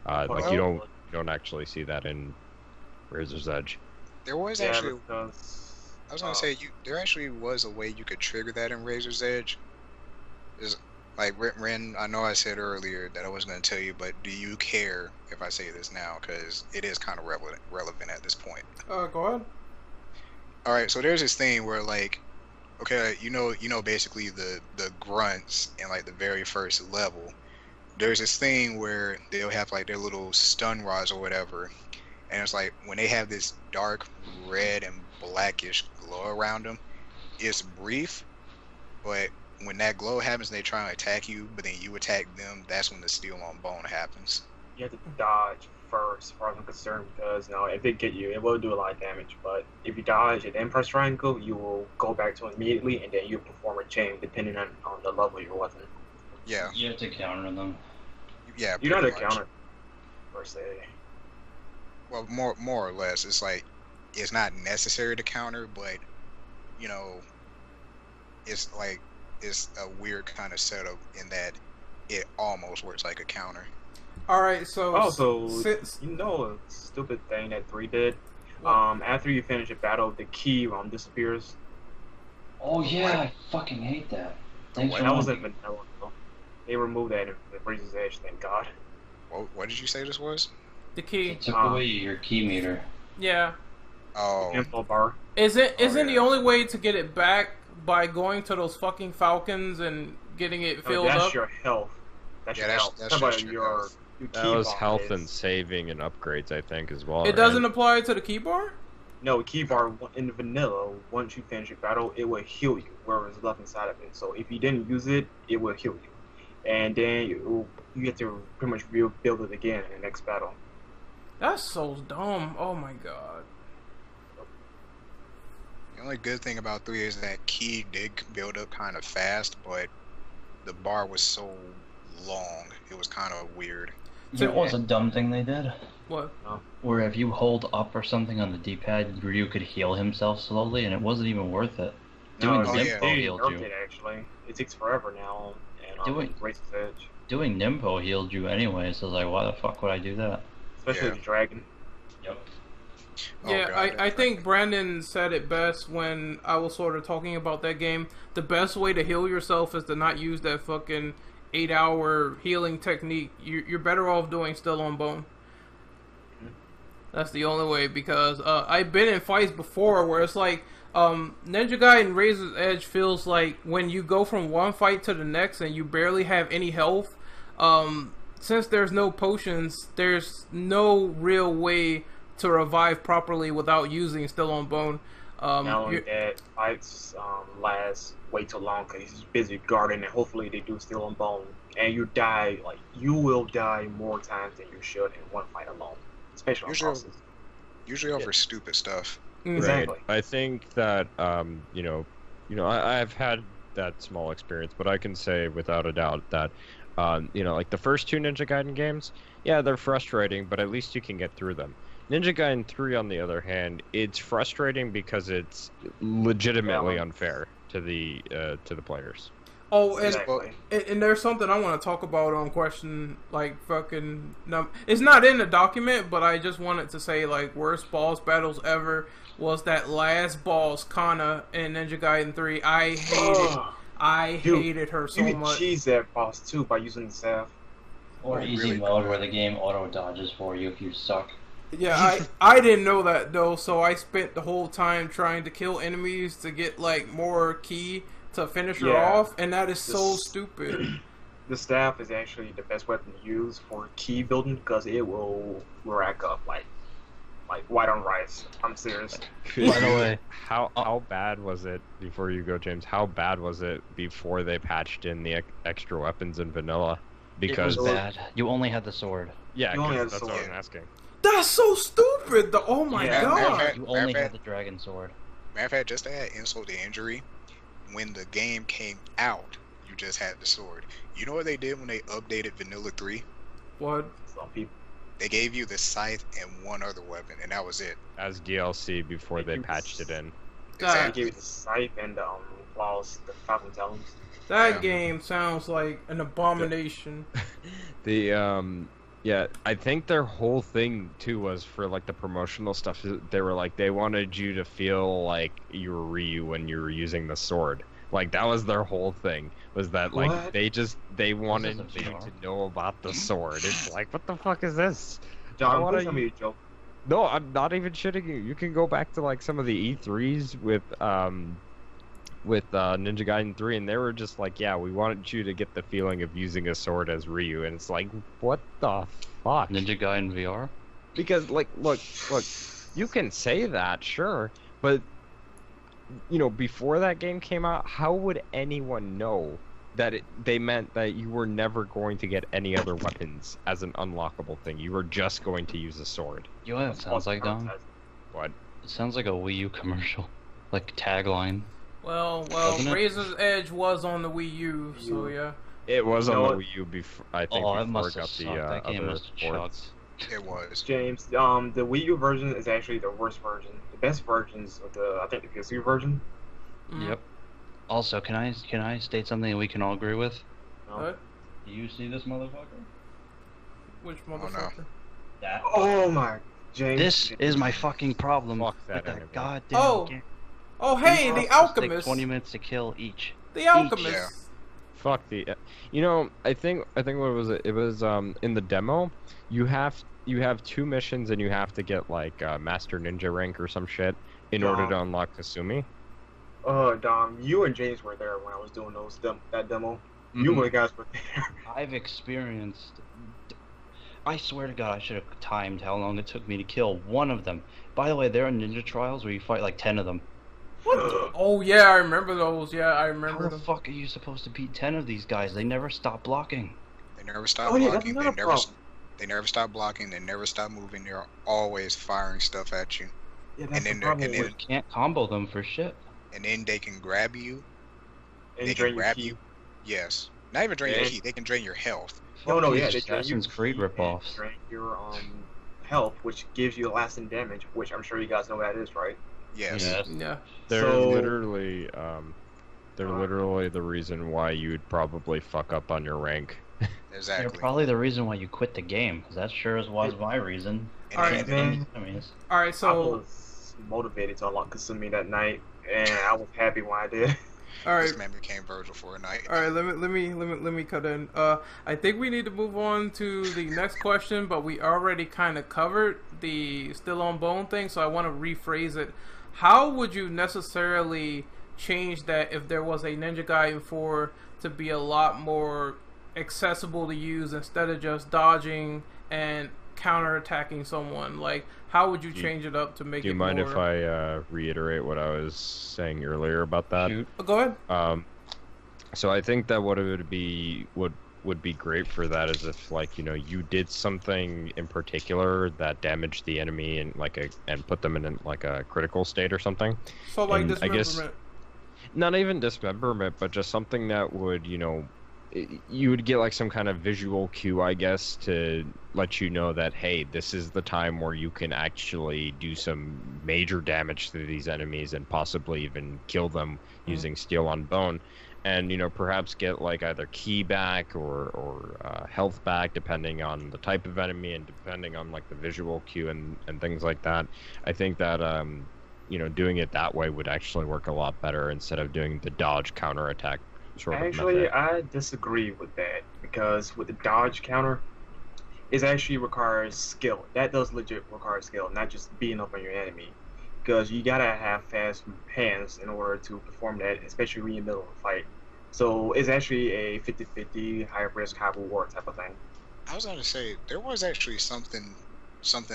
You don't actually see that in Razor's Edge. There was actually. I was gonna say there actually was a way you could trigger that in Razor's Edge. Ren, I know I said earlier that I wasn't going to tell you, but do you care if I say this now? Because it is kind of relevant at this point. Go ahead. Alright, so there's this thing where, okay, basically the grunts in, the very first level. There's this thing where they'll have, their little stun rods or whatever, and it's when they have this dark red and blackish glow around them, it's brief, but when that glow happens, they try and attack you, but then you attack them. That's when the Steel on Bone happens. You have to dodge first, as far as I'm concerned, because if they get you, it will do a lot of damage. But if you dodge and then press triangle, you will go back to it immediately, and then you perform a chain depending on the level you're with. Yeah. You have to counter them. Yeah. You don't have to counter per se. Well, more or less, it's it's not necessary to counter, but it's it's a weird kind of setup in that it almost works like a counter. Alright, so also, a stupid thing that 3 did? After you finish a battle, the key disappears. Oh yeah, I fucking hate that. Thanks for that was in vanilla. They removed that in Razor's Edge, thank God. What did you say this was? The key. It took away your key meter. Yeah. Oh. Info bar. Isn't the only way to get it back by going to those fucking falcons and getting it filled up? That's your health. That should Yeah, help. that's How about just your your health. key That was bar health is- and saving and upgrades, I think, as well. It doesn't apply to the key bar? No, key bar in the vanilla, once you finish your battle, it will heal you, whereas left inside of it. So if you didn't use it, it will heal you. And then you get to pretty much rebuild it again in the next battle. That's so dumb. Oh my god. The only good thing about 3 is that key did build up kind of fast, but the bar was so long, it was kind of weird. You know what was a dumb thing they did? What? Where if you hold up or something on the D-pad, Ryu could heal himself slowly, and it wasn't even worth it. Doing Oh, yeah. Nimpo healed you. It, actually. It takes forever now, and Doing- Razor's Edge. Doing Nimpo healed you anyway, so it's like, why the fuck would I do that? Especially Yeah. the dragon. Yep. Oh, Yeah, God, I that- think Brandon said it best when I was sort of talking about that game. The best way to heal yourself is to not use that fucking 8-hour healing technique. You're better off doing Still on Bone. That's the only way, because I've been in fights before where it's like Ninja Gaiden Razor's Edge feels like when you go from one fight to the next and you barely have any health. Since there's no potions, there's no real way to revive properly without using Still on Bone. Not only that, fights last way too long because he's busy guarding, and hopefully they do Still on Bone. And you die, like, you will die more times than you should in one fight alone. Especially on Usually- bosses. Usually over stupid stuff. Exactly. Right. I think that I've had that small experience, but I can say without a doubt that like the first 2 Ninja Gaiden games, yeah, they're frustrating, but at least you can get through them. Ninja Gaiden 3, on the other hand, it's frustrating because it's legitimately unfair to the players. Oh, and, Exactly. and there's something I want to talk about on question, like, fucking... it's not in the document, but I just wanted to say, like, worst boss battles ever was that last boss, Kana, in Ninja Gaiden 3. I hated her so You can much. cheese that boss too by using the staff. Or Oh, easy really? mode where the game auto dodges for you if you suck. Yeah, I didn't know that, though, so I spent the whole time trying to kill enemies to get, like, more ki to finish her Yeah. off, and that is so This- stupid. The staff is actually the best weapon to use for key building because it will rack up like white on rice. I'm serious. By the way, How bad was it, before you go, James, how bad was it before they patched in the extra weapons in vanilla? Because it was bad. You only had the sword. yeah, You only 'cause have that's what sword. I'm asking. That's so stupid! Oh my Yeah, god! You only Matter had the dragon sword. Matter of fact, just to add insult to injury, when the game came out, you just had the sword. You know what they did when they updated Vanilla 3? What? Some people. They gave you the scythe and one other weapon, and that was it. As DLC before they patched it in. They God, gave you the scythe and the claws, the Falcon Talons. that Yeah. game sounds like an abomination. Yeah, I think their whole thing too was for like the promotional stuff. They were like, they wanted you to feel like you were Ryu when you were using the sword. Like that was their whole thing. Was that like What? they wanted a you VR? to know about the sword? It's like, what the fuck is this? I John, wanna please tell me a joke. No, I'm not even shitting you. You can go back to like some of the E3s with Ninja Gaiden 3, and they were just like, yeah, we wanted you to get the feeling of using a sword as Ryu, and it's like, what the fuck? Ninja Gaiden VR? Because like, look, you can say that, sure, but before that game came out, how would anyone know that they meant that you were never going to get any other weapons as an unlockable thing? You were just going to use a sword. You know what it sounds like, Dom? What? It sounds like a Wii U commercial. Like tagline. Well, Doesn't it? Razor's Edge was on the Wii U, so yeah. It was on No, the Wii U before. I think Oh, it before must it have got the sucked. That game other must have ports. chucked. It was. James, the Wii U version is actually the worst version. The best versions of I think the PS3 version. Mm. Yep. Also, can I state something we can all agree with? No. What? Do you see this motherfucker? Which no. motherfucker? That. Oh my, James. This is my fucking problem Fuck with that that enemy. goddamn Oh, game. Oh, hey, These the bosses take Alchemist. 20 minutes to kill each. The Alchemist. Yeah. Fuck the. I think what was it? It was in the demo. You have 2 missions and you have to get like Master Ninja rank or some shit in order to unlock Kasumi. Dom, you and James were there when I was doing that demo. You Mhm. were guys were there. I've experienced. I swear to God, I should have timed how long it took me to kill one of them. By the way, there are ninja trials where you fight like 10 of them. What? Oh yeah, I remember those. Yeah, I remember How them. the fuck are you supposed to beat 10 of these guys? They never stop blocking. They never stop Oh yeah, that's blocking. another problem. They never stop blocking. They never stop moving. They're always firing stuff at you. Yeah, that's And the then problem. You can't combo them for shit. And then they can grab you. And They drain can your grab ki. you. Yes. Not even drain your And- ki. They can drain your health. No, Fuck yeah, these they drain your Assassin's Creed ki and ripoffs. drain your health, which gives you lasting damage, which I'm sure you guys know what that is, right? Yes. Yeah. They're So- literally the reason why you'd probably fuck up on your rank. They're Exactly. probably the reason why you quit the game, because that sure as was my reason. And Alright, then- man. Enemies. All right, I so was motivated to unlock Kasumi that night, and I was happy when I did. all right. This man became Virgil for a night. All right, let me cut in. I think we need to move on to the next question, but we already kind of covered the still on bone thing, so I want to rephrase it. How would you necessarily change that if there was a Ninja Gaiden 4 to be a lot more accessible to use instead of just dodging and counterattacking someone? Like, how would you change it up to make Do you it mind more... if I reiterate what I was saying earlier about that? Shoot. Oh, go ahead. So I think that what it would be great for that is if, like, you know, you did something in particular that damaged the enemy and and put them in like a critical state or something. So like and I guess- dismemberment. Not even dismemberment, but just something that would, you know, you would get like some kind of visual cue, I guess, to let you know that, hey, this is the time where you can actually do some major damage to these enemies and possibly even kill them using steel on bone. And, you know, perhaps get like either ki back or health back, depending on the type of enemy and depending on like the visual cue and things like that. I think that you know, doing it that way would actually work a lot better instead of doing the dodge counterattack sort of Actually, method. I disagree with that because with the dodge counter, it actually requires skill. That does legit require skill, not just beating up on your enemy. Because you gotta have fast hands in order to perform that, especially when you're in the middle of a fight. So it's actually a 50-50, high risk, high reward type of thing. I was gonna say there was actually something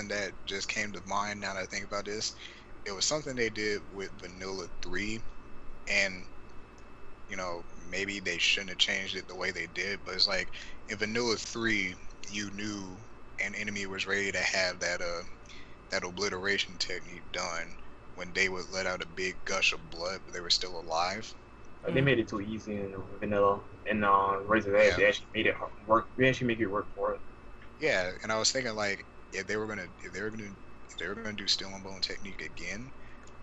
that just came to mind now that I think about this. It was something they did with Vanilla 3, and you know, maybe they shouldn't have changed it the way they did, but it's like in Vanilla 3 you knew an enemy was ready to have that obliteration technique done when they would let out a big gush of blood but they were still alive. They made it too easy in vanilla, and Razor Edge, they actually made it work. They actually make it work for it. Yeah, and I was thinking like if they were gonna do steel and bone technique again,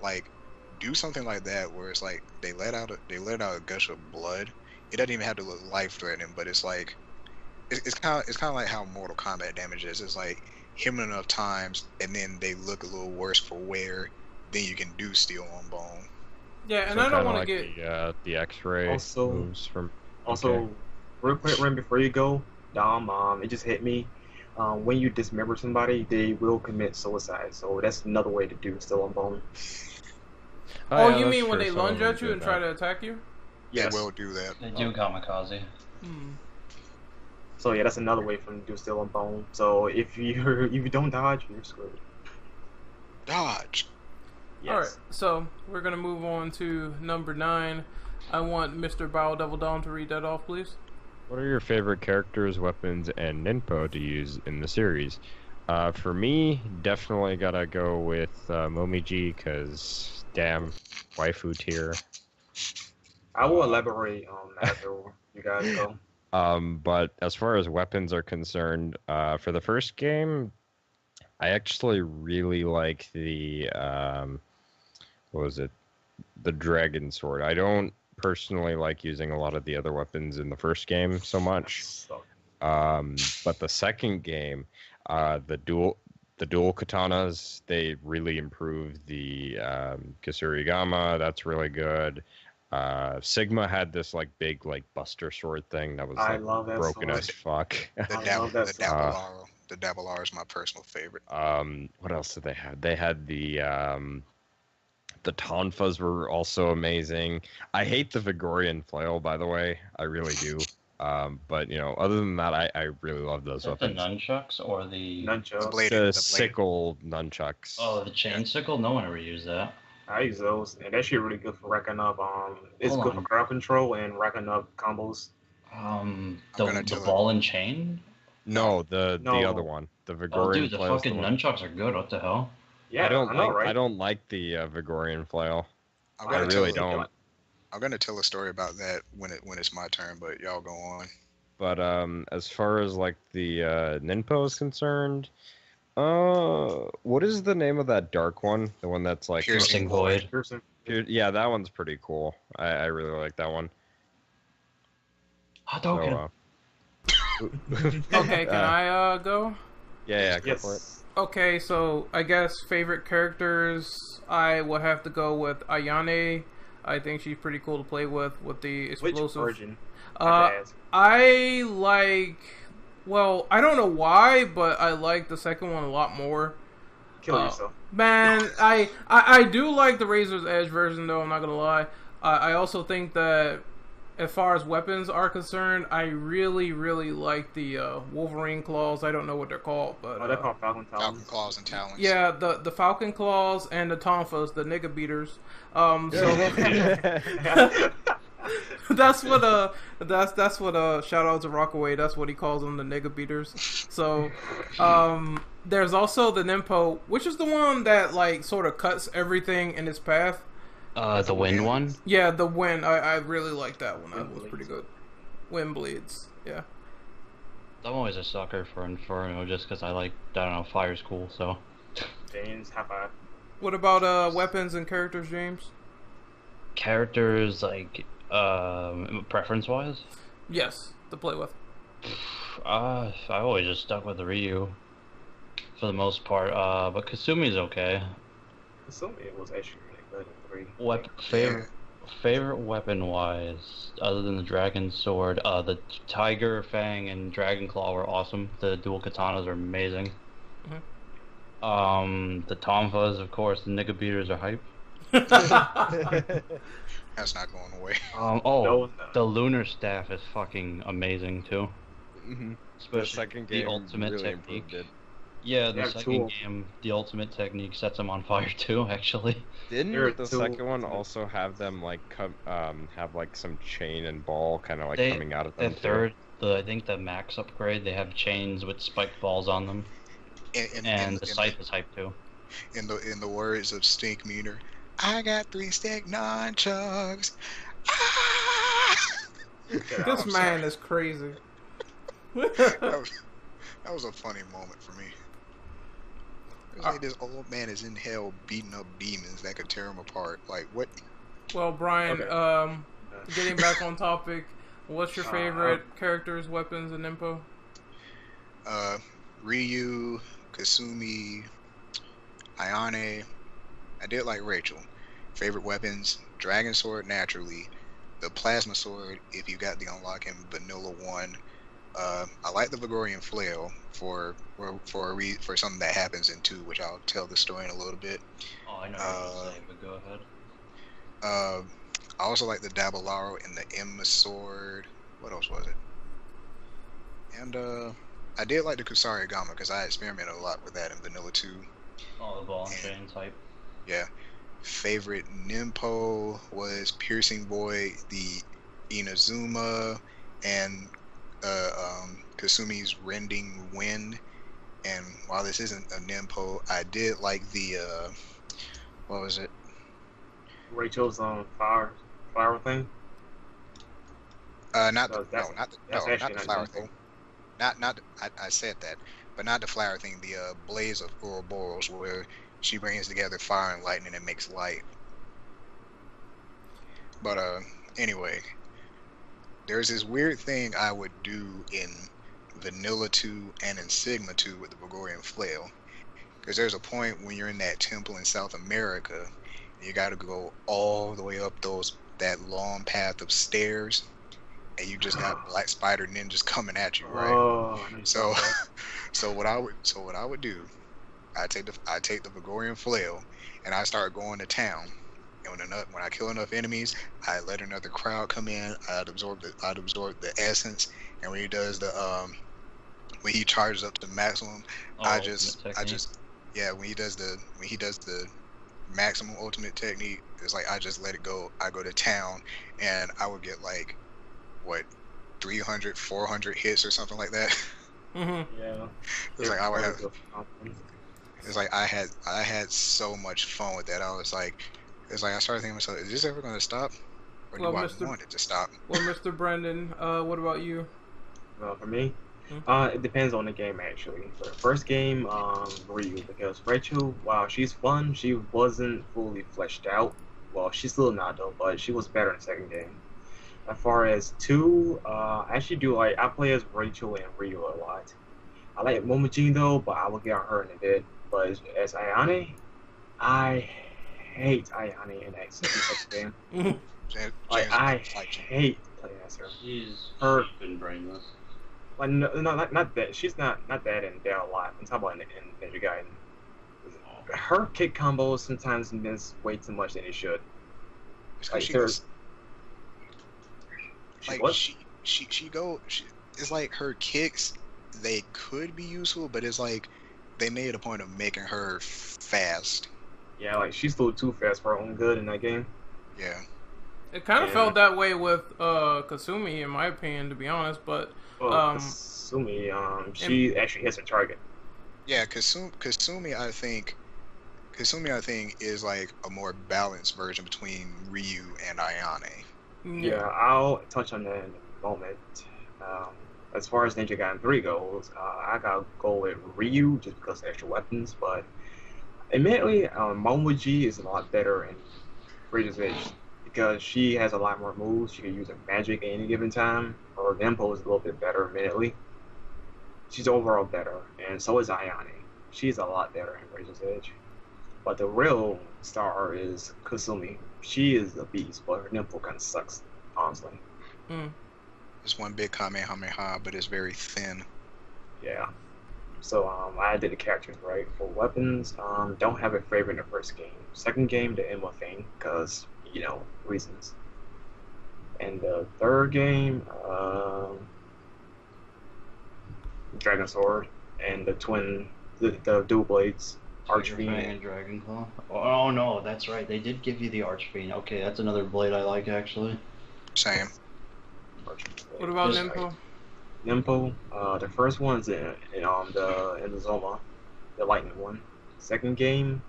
like do something like that where it's like they let out a gush of blood. It doesn't even have to look life threatening, but it's like it's kind of like how Mortal Kombat damage is. It's like hit them enough times and then they look a little worse for wear. Then you can do steel on bone. Yeah, and So I don't kinda want to like get... the X-ray Also- moves from. Also, Okay. real quick, Ren, before you go, it just hit me. When you dismember somebody, they will commit suicide. So that's another way to do still on bone. Oh, yeah, you that's mean when true, they some of lunge them at you do and that. try to attack you? Yes. They will do that. They do kamikaze. Hmm. So yeah, that's another way for them to do still on bone. So if you don't dodge, you're screwed. Dodge. Yes. All right, so we're gonna move on to number 9. I want Mr. Bao Devil Dawn to read that off, please. What are your favorite characters, weapons, and ninpo to use in the series? For me, definitely gotta go with Momiji, because damn, waifu tier. I will elaborate on that after you guys go. But as far as weapons are concerned, for the first game, I actually really like the what was it? The dragon sword. I don't personally like using a lot of the other weapons in the first game so much. So, But the second game, the dual katanas, they really improved the Kisurigama. That's really good. Sigma had this like big like buster sword thing that was I like love that broken sword. as fuck. I love that sword. The Dabblear is my personal favorite. What else did they have? They had the Tonfas were also amazing. I hate the Vigorian flail, by the way. I really do. But other than that, I really love those The weapons. nunchucks or the Nunchucks. The sickle nunchucks. Oh, the chain sickle? No one ever used that. I use those, and that shit really good for racking up. It's Hold good on. for crowd control and racking up combos. The ball and chain? No, the No. other one, the Oh, Vigorian dude, the flail. fucking nunchucks are good. What the hell? Yeah, I don't know, like. right? I don't like the Vigorian flail. I'm I gonna really tell, don't. I'm gonna tell a story about that when it's my turn, but y'all go on. But as far as like the Ninpo is concerned, what is the name of that dark one? The one that's like Piercing Void. Pearson. Yeah, that one's pretty cool. I really like that one. Hadouken. Okay, can I go? Yeah, go for it. Yes. Okay, so I guess favorite characters, I would have to go with Ayane. I think she's pretty cool to play with the Which explosive. version? I like. Well, I don't know why, but I like the second one a lot more. Kill yourself. Man, I do like the Razor's Edge version, though. I'm not gonna lie. I also think that as far as weapons are concerned, I really like the Wolverine claws. I don't know what they're called, but They're called Falcon Falcon Talons. claws and talons. yeah, the Falcon claws and the Tonfas, the nigga beaters. So that's what shout out to Rockaway. That's what he calls them, the nigga beaters. So there's also the Ninpo, which is the one that like sort of cuts everything in its path. The wind one? Yeah, the wind. I really like that one. That was pretty good. Wind bleeds. Yeah. I'm always a sucker for Inferno just because I don't know, fire's cool, so. James, high five. What about weapons and characters, James? Characters, preference-wise? Yes, to play with. I always just stuck with the Ryu for the most part, but Kasumi's okay. Kasumi was actually really good in 3. Favorite weapon-wise, other than the Dragon Sword, the Tiger Fang and Dragon Claw were awesome. The dual katanas are amazing. Mm-hmm. The Tonfas, of course, the nigga beaters are hype. That's not going away. The Lunar Staff is fucking amazing too. Mm-hmm. Especially The second game the ultimate really technique. improved it. Yeah, the Yeah, second two. game, the ultimate technique sets them on fire too. Actually, Didn't There are the two second one ultimate- also have them like have like some chain and ball kind of like They- coming out of the them? third, I think the max upgrade, they have chains with spiked balls on them, and the scythe is hype too. In the words of Stink Meter, I got 3 stack nunchucks. Ah! This I'm man sorry. is crazy. That was a funny moment for me. It was like this old man is in hell beating up demons that could tear him apart. Like, what? Well, Brian, Okay. getting back on topic, what's your favorite characters, weapons, and info? Ryu, Kasumi, Ayane. I did like Rachel. Favorite weapons, Dragon Sword naturally. The Plasma Sword, if you got the unlock in Vanilla 1. I like the Vigorian Flail for something that happens in 2, which I'll tell the story in a little bit. Oh, I know what you're saying, but go ahead. I also like the Dabalaro and the Emma Sword. What else was it? And I did like the Kusari Gama because I experimented a lot with that in Vanilla 2. Oh, the ball and chain type. Yeah. Favorite Ninpo was Piercing Boy, the Inazuma, and Kasumi's Rending Wind. And while this isn't a Ninpo, I did like the what was it? Rachel's flower thing. Not the That's not actually the not flower Ninpo. thing. I said that, but not the flower thing. The Blaze of Ouroboros, where she brings together fire and lightning and makes light. But anyway, there's this weird thing I would do in Vanilla 2 and in Sigma 2 with the Vigorian Flail. Because there's a point when you're in that temple in South America, you got to go all the way up that long path of stairs, and you just got black spider ninjas coming at you, right? Oh, So what I would do, I take the Vigorian Flail, and I start going to town, And when I kill enough enemies, I let another crowd come in. I'd absorb the essence, and when he does when he charges up to maximum, when he does the maximum ultimate technique, it's like I just let it go. I go to town, and I would get like, what, 300, 400 hits or something like that. Mm-hmm. Yeah. It's like I would have. It's like I had so much fun with that. I was like, it's like I started thinking to myself, is this ever going to stop? Or do I want it to stop? Well, Mr. Brendan, what about you? For me, it depends on the game actually. For the first game, Ryu, because Rachel, while she's fun, she wasn't fully fleshed out. Well, she's still not though, but she was better in the second game. As far as 2, I actually do like, I play as Rachel and Ryu a lot. I like Momojin though, but I will get on her in a bit. But as Ayane, I hate Ayane in that second game. Like, I hate playing as her. She's been brainless. Like, no, not that. She's not that in Dead or Alive. I'm talking about in Ninja Gaiden. Her kick combos sometimes miss way too much than they should. Like, it's like her kicks, they could be useful, but it's like they made a point of making her fast. Yeah, like she's still too fast for her own good in that game. Yeah. It kind of felt that way with Kasumi, in my opinion, to be honest. But Kasumi, she actually hits her target. Yeah, Kasumi, I think is like a more balanced version between Ryu and Ayane. Yeah, I'll touch on that in a moment. As far as Ninja Gaiden 3 goes, I gotta go with Ryu just because of extra weapons, but admittedly, Momoji is a lot better in Razor's Edge because she has a lot more moves. She can use her magic at any given time. Her Nempo is a little bit better, admittedly. She's overall better, and so is Ayane. She's a lot better in Razor's Edge. But the real star is Kasumi. She is a beast, but her Nempo kind of sucks, honestly. It's one big Kamehameha, but it's very thin. Yeah. So I did the characters right. For weapons, don't have a favorite in the first game. Second game, the Emma thing, because, reasons. And the third game, Dragon Sword, and the dual blades, Archfiend. And Dragon Claw. Oh no, that's right. They did give you the Archfiend. Okay, that's another blade I like actually. Same. What about Nempo? Nempo, the first one's in the Zoma, the lightning one. Second game,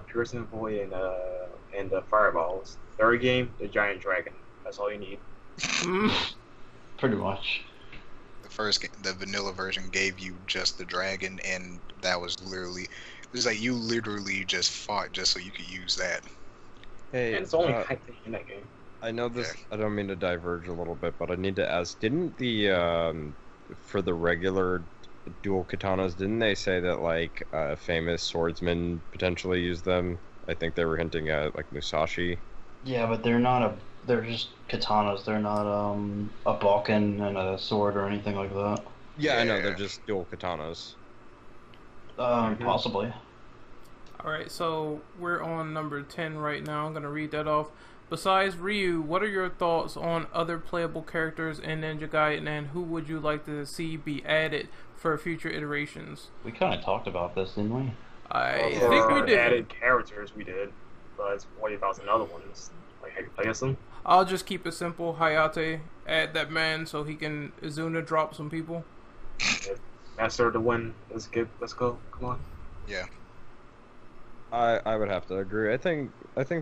Piercing Void and the Fireballs. Third game, the Giant Dragon. That's all you need. Pretty much. The first game, the vanilla version gave you just the dragon, and that was literally, it was like you literally just fought just so you could use that. Hey, and it's only hype in that game. I know this. Yeah. I don't mean to diverge a little bit, but I need to ask: didn't the for the regular dual katanas, didn't they say that like famous swordsmen potentially use them? I think they were hinting at like Musashi. Yeah, but they're just katanas. They're not a Balkan and a sword or anything like that. Yeah, I know. They're just dual katanas. Possibly. All right, so we're on number 10 right now. I'm gonna read that off. Besides Ryu, what are your thoughts on other playable characters in Ninja Gaiden, and who would you like to see be added for future iterations? We kind of talked about this, didn't we? I think we did. Added characters, we did. But what about some other ones? Like, have you played some? I'll just keep it simple. Hayate, add that man so he can Izuna drop some people. Master to win. Let's go. Come on. Yeah. I would have to agree. I think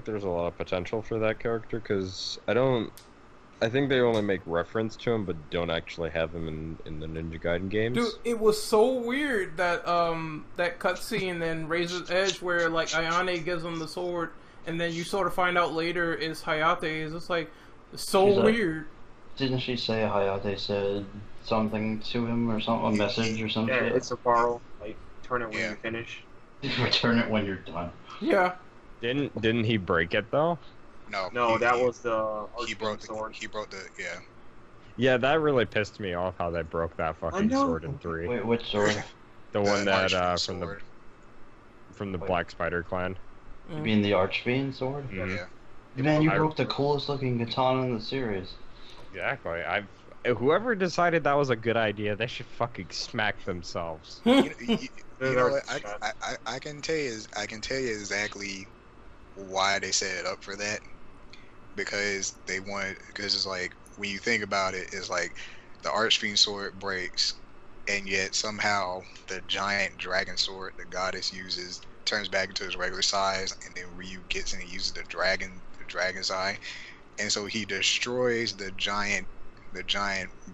there's a lot of potential for that character because I think they only make reference to him but don't actually have him in the Ninja Gaiden games. Dude, it was so weird that that cutscene in Razor's Edge where like Ayane gives him the sword and then you sort of find out later is Hayate. It's just like so weird. Didn't she say Hayate said something to him or something, a message or something? Yeah, it's a borrow. Like, turn it when you finish. Return it when you're done. Yeah. Didn't he break it though? No, that was the he broke the sword. He broke the Yeah, that really pissed me off how they broke that fucking sword in 3. Wait, which sword? The one that from the Black Spider clan. You mean the Archfiend sword? Mhm. Yeah. Man, you I- broke the coolest looking katana in the series. Exactly. Whoever decided that was a good idea, they should fucking smack themselves. You know what? I can tell you exactly why they set it up for that. Because it's like when you think about it, it's like the Archfiend sword breaks, and yet somehow the giant dragon sword the goddess uses turns back into his regular size, and then Ryu gets and he uses the dragon's eye, and so he destroys the giant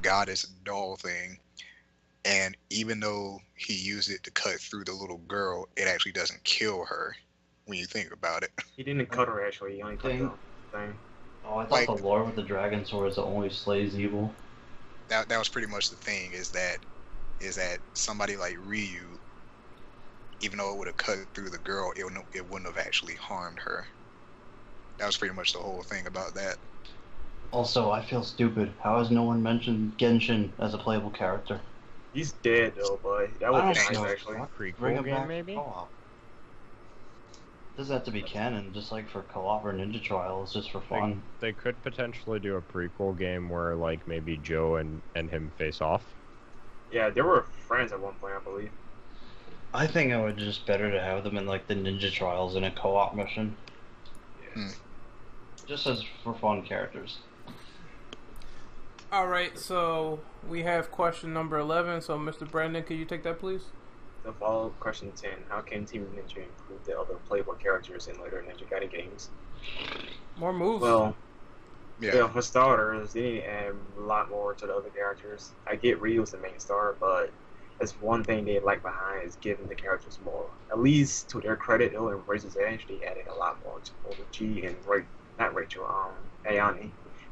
goddess doll thing. And even though he used it to cut through the little girl, it actually doesn't kill her when you think about it. He didn't cut her actually. He only cut the thing. Oh, I thought Like- the lore with the dragon sword is it only slays evil. That was pretty much the thing, is that somebody like Ryu, even though it would have cut through the girl, it wouldn't have actually harmed her. That was pretty much the whole thing about that. Also, I feel stupid. How has no one mentioned Genshin as a playable character? He's dead though, but that would I be don't nice know. actually. Bring Prequel him game, back maybe? for co-op. Doesn't have to be canon, just like for co-op or Ninja Trials, just for fun. They could potentially do a prequel game where, like, maybe Joe and him face off. Yeah, they were friends at one point, I believe. I think it would just better to have them in like the Ninja Trials in a co-op mission. Yeah. Just as for fun characters. Alright, so we have question number 11. So, Mr. Brandon, could you take that, please? The follow-up question 10: how can Team Ninja include the other playable characters in later Ninja Gaiden games? More moves. Well, Yeah. yeah, for starters, they need to add a lot more to the other characters. I get Ryu's the main star, but that's one thing they like behind is giving the characters more. At least to their credit, though, in Razor's Edge, they added a lot more to both G and Ayane.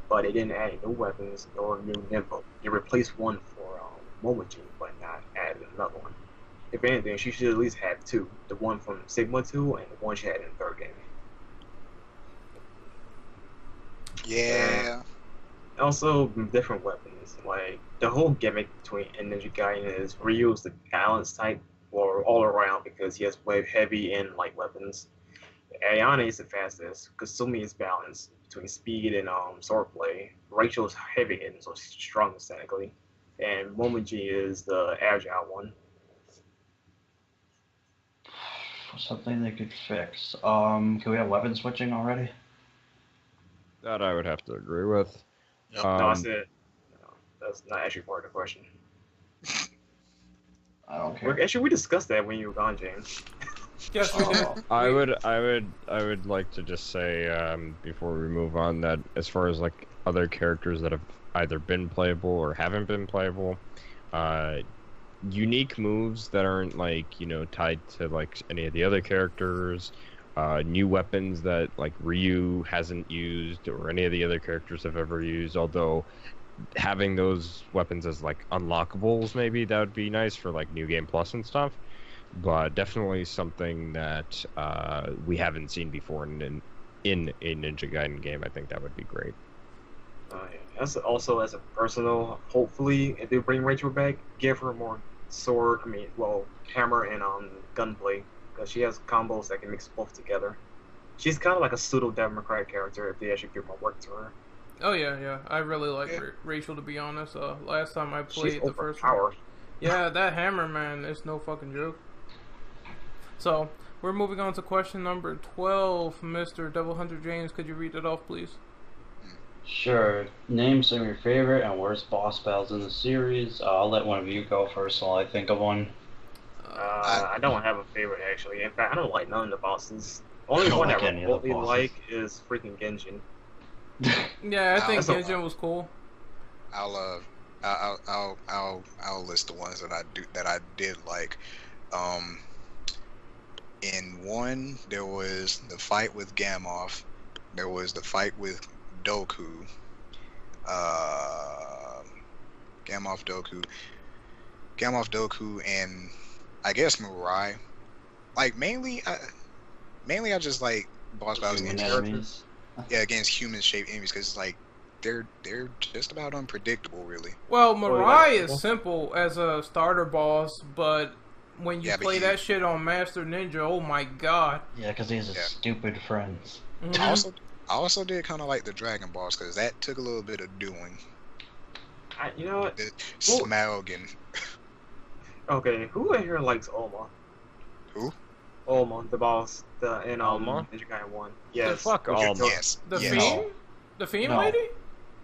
But they didn't add new weapons nor new Nimbo. They replaced one for Momoji, but not added another one. If anything, she should at least have two. The one from Sigma 2 and the one she had in the third game. Yeah. Also, different weapons. Like, the whole gimmick between Ninja Gaiden is Ryu's the balance type, or all around, because he has heavy and light weapons. Ayane is the fastest. Kasumi is balanced between speed and swordplay. Rachel's heavy hitting, so she's strong aesthetically. And Momoji is the agile one. Something they could fix. Can we have weapon switching already? That I would have to agree with. Yep. No, I said no, that's not actually part of the question. I don't care. Actually, we discussed that when you were gone, James. Yes, we did. I would like to just say before we move on that as far as like other characters that have either been playable or haven't been playable, unique moves that aren't like, you know, tied to like any of the other characters, new weapons that like Ryu hasn't used or any of the other characters have ever used, although having those weapons as like unlockables, maybe that would be nice for like New Game Plus and stuff. But definitely something that we haven't seen before in a Ninja Gaiden game. I think that would be great. Yeah. That's also as a personal. Hopefully, if they bring Rachel back, give her more hammer and gunplay, because she has combos that can mix both together. She's kind of like a pseudo Devil May Cry character if they actually give more work to her. Oh yeah. I really like Rachel, to be honest. Last time I played She's the first one. overpowered. Yeah, that hammer, man, it's no fucking joke. So, we're moving on to question number 12. Mr. Devil Hunter James, could you read it off, please? Sure. Name some of your favorite and worst boss battles in the series. I'll let one of you go first while I think of one. I don't have a favorite, actually. In fact, I don't like none of the bosses. Only I don't one like I any of the remotely bosses. like is freaking Genshin. Yeah, I think That's a- Genshin was cool. I'll list the ones that I did like. In one, there was the fight with Gamoth. There was the fight with Doku. Gamoth, Doku, and I guess Mirai. Like mainly I just like boss battles Human against enemies. against human-shaped enemies, because like they're just about unpredictable, really. Well, Well, Mirai like- is simple as a starter boss, but when you Yeah, but play he- that shit on Master Ninja, oh my god. Yeah, because he has his Yeah. stupid friends. Mhm. I also did kind of like the Dragon Balls because that took a little bit of doing. You know what? The Well- Smaug and Okay, who in here likes Oma? Who? Oma, the boss, in Oma? Ninja Gaiden 1. Yes. fuck Which is Oma. yes, The yes, Fiend? The Fiend No. lady?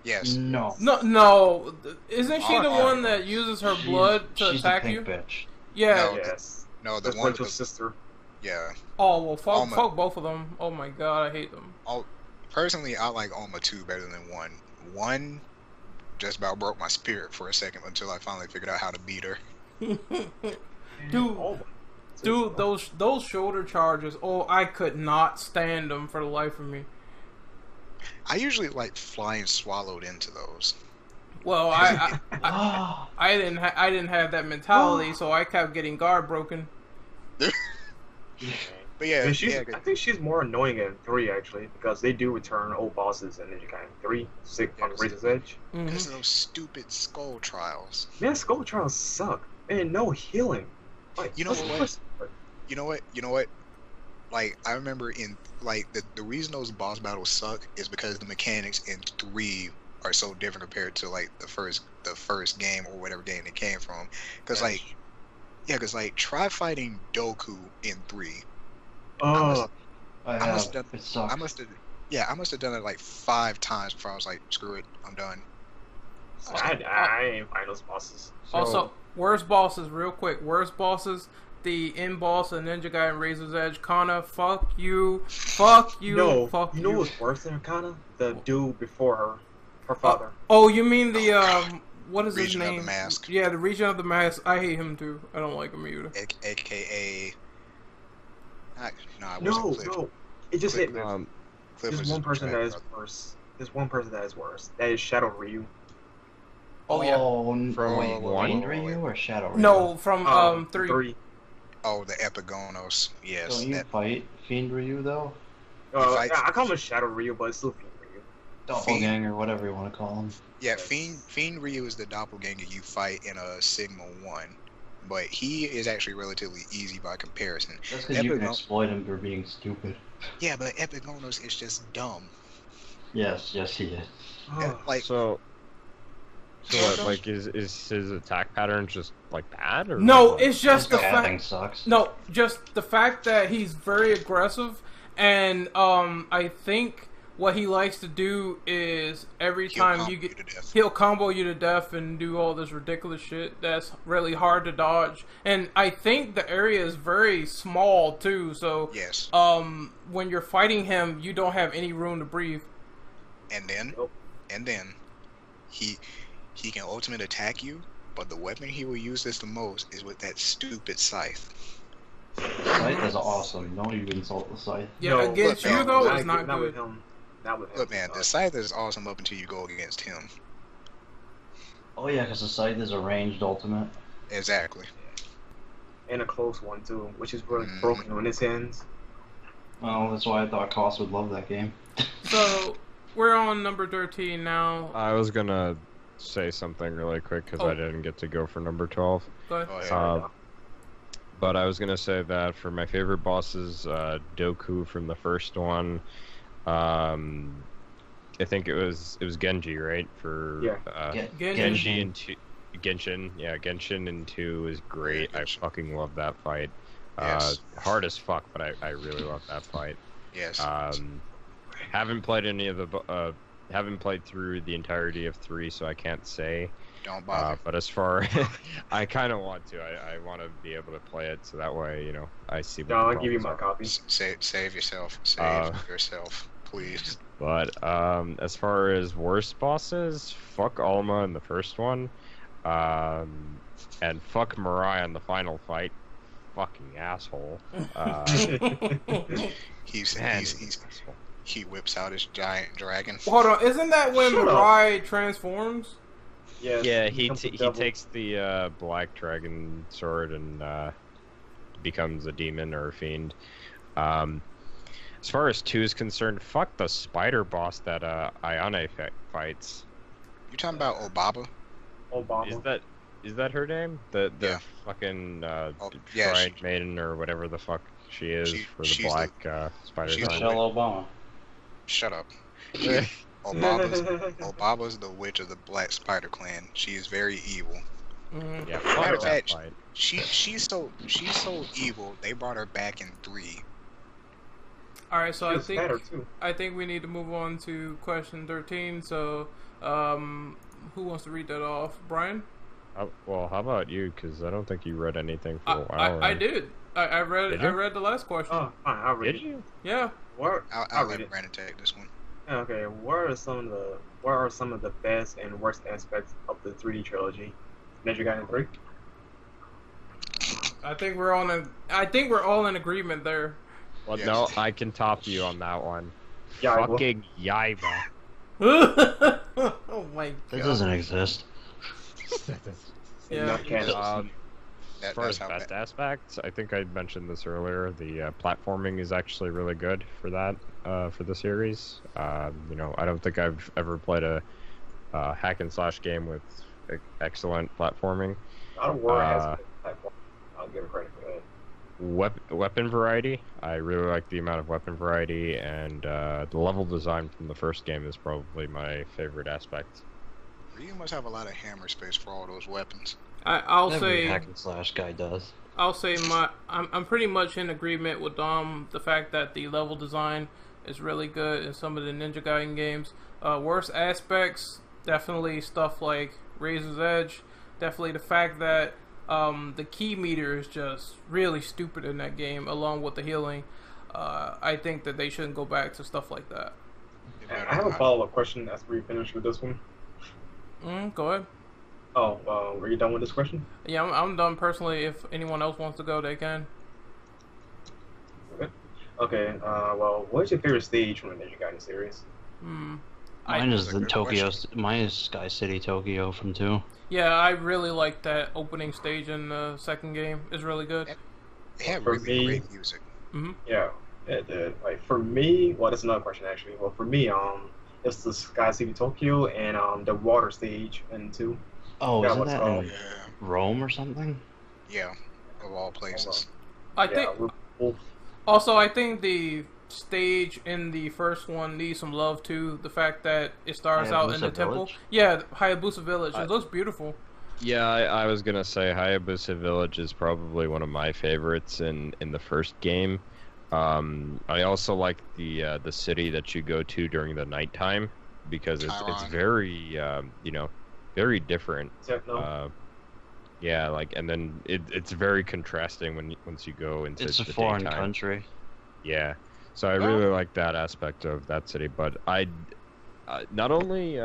yes. No. No. Isn't she the Oh, one that uses her She's- blood to she's attack the you? pink bitch. Yeah. No. Yes. No, the That's one with Rachel's the, sister. yeah. Oh well, fuck, Oma. fuck both of them. Oh my god, I hate them. Personally, I like Oma 2 better than 1. 1 just about broke my spirit for a second until I finally figured out how to beat her. Dude. Oma. Dude, those shoulder charges. Oh, I could not stand them for the life of me. I usually like flying swallowed into those. Well, I didn't have that mentality, so I kept getting guard broken. But yeah, And yeah, I think she's more annoying in 3 actually, because they do return old bosses in Ninja Gaiden 3, on the Razor's Edge. because of those stupid skull trials. Man, Skull Trials suck. Man, no healing. Like, You know what's what? worse? You know what? Like, I remember in, like, the reason those boss battles suck is because the mechanics in 3 are so different compared to, like, the first game or whatever game it came from. Because, like, try fighting Doku in 3. Oh, I I must have. have- It sucks. I must have done it, like, 5 times before I was like, screw it, I'm done. I ain't find those bosses. Also, worst bosses, real quick. Worst bosses. The end boss of Ninja Gaiden Razor's Edge, Kana. Fuck you. Fuck you. No, Fuck you know what's worse than Kana? The dude before her father. Oh, you mean the what is his Region of name? the Mask. Yeah, the Region of the Mask. I hate him too. I don't like him either. AKA... No, it No, wasn't Cliff. no. It just hit me. Um, Cliff was There's his one person that betrayed is brother. worse. There's one person that is worse. That is Shadow Ryu. Oh yeah. From wait, one? Fiend Ryu or Shadow Ryu? No, from 3. 3. Oh, the Epigonos. Yes. Don't you That, fight Fiend Ryu though? I call him Shadow Ryu, but it's still Fiend Ryu. Doppelganger, whatever you want to call him. yeah, Fiend Ryu is the doppelganger you fight in a Sigma 1. But he is actually relatively easy by comparison. That's because you can Epigon- exploit him for being stupid. Yeah, but Epigonos is just dumb. Yes, he is. Oh, Like, so what, like, is his attack pattern just like bad, or No, it's just the That thing fact. sucks. No, just the fact that he's very aggressive, and I think what he likes to do is every he'll time combo you get, to death. he'll combo you to death and do all this ridiculous shit that's really hard to dodge. And I think the area is very small too, so Yes. when you're fighting him, you don't have any room to breathe. And then, Nope. he can ultimate attack you, but the weapon he will use this the most is with that stupid scythe. Scythe is awesome. Don't even insult the Scythe. Yeah, No, against look, you man, though, it's not not with good. him. Not with him. Look, man, the scythe is awesome up until you go against him. Oh yeah, because the Scythe is a ranged ultimate. Exactly. And a close one too, which is really Mhm. broken when it ends. Well, that's why I thought Koss would love that game. So we're on number 13 now. I was gonna say something really quick because Oh. I didn't get to go for number 12. Go ahead. Oh, yeah. Sorry, Uh, But I was gonna say that for my favorite bosses, Doku from the first one, I think it was Genji, right? For Yeah. Genji and Genshin, yeah, Genshin in 2 is great. Yeah, I Genshin. fucking love that fight. Yes. Hard as fuck, but I really love that fight. Yes. Haven't played any of the haven't played through the entirety of 3, so I can't say. Don't bother. But as far, I kind of want to. I want to be able to play it, so that way, I see. What No, the I'll give you my problems copy. Save yourself. Save yourself, please. are. But as far as worst bosses, fuck Alma in the first one, and fuck Mariah in the final fight. Fucking asshole. He whips out his giant dragon. Hold on, isn't that when Shut up. Mirai transforms? Yes, Yeah, he becomes a he devil. takes the black dragon sword and becomes a demon or a fiend. As far as 2 is concerned, fuck the spider boss that Ayane fights. You talking about Obaba? Obama. Is that is that her name? The Yeah. fucking yeah, Shrine Maiden or whatever the fuck she is for the she's black spider. she's the Michelle Obama. Shut up. Yeah. Obaba's the witch of the Black Spider Clan. She is very evil. Mhm. Yeah, Matter fuck of that fact, fight. she's so evil. They brought her back in 3. All right, so She was better, too. I think we need to move on to question 13. So, who wants to read that off? Brian? Well, how about you? Because I don't think you read anything for a while. I did. I read. Did you? I read the last question. Oh, fine, I'll read Did it. you? Yeah. I'll read let it. Brandon take this one. Okay, what are some of the best and worst aspects of the 3D trilogy? Ninja Gaiden 3? I think we're all in agreement there. Well, Yes. no, I can top you on that one. Yeah, Fucking Yaiba. Oh my That god. doesn't exist. Yeah. Not canon. As far as best aspects, I think I mentioned this earlier. The platforming is actually really good for that for the series. You know, I don't think I've ever played a hack and slash game with excellent platforming. I don't worry as platform. I'll give her credit for that. Weapon variety. I really like the amount of weapon variety, and the level design from the first game is probably my favorite aspect. You must have a lot of hammer space for all those weapons. I'll Every say hack and slash guy does. I'm pretty much in agreement with Dom. The fact that the level design is really good in some of the Ninja Gaiden games. Worst aspects, definitely stuff like Razor's Edge. Definitely the fact that the key meter is just really stupid in that game, along with the healing. I think that they shouldn't go back to stuff like that. I have a follow-up question after we finish with this one. Go ahead. Oh, were you done with this question? Yeah, I'm done personally. If anyone else wants to go, they can. Okay, well, what's your favorite stage from the Ninja Gaiden series? Hmm. Mine is That's a the good Tokyo. question. Mine is Sky City Tokyo from 2. Yeah, I really like that opening stage in the second game. It's really good. They have For really me- great music. Yeah, it did. Like, for me, well, that's another question, actually. Well, for me, it's the Sky City Tokyo and the water stage in 2. Oh, That isn't was that all- in Yeah, Rome or something? yeah, of all places. I Yeah, think. Also, I think the stage in the first one needs some love too. The fact that it starts out in the Hayabusa temple. Village? Yeah, Hayabusa Village. It looks beautiful. Yeah, I was gonna say Hayabusa Village is probably one of my favorites in the first game. I also like the city that you go to during the nighttime because it's Taiwan. very very different. Techno. Yeah, like, and then it's very contrasting once you go into It's a the foreign daytime. country. Yeah, so I really like that aspect of that city. But I not only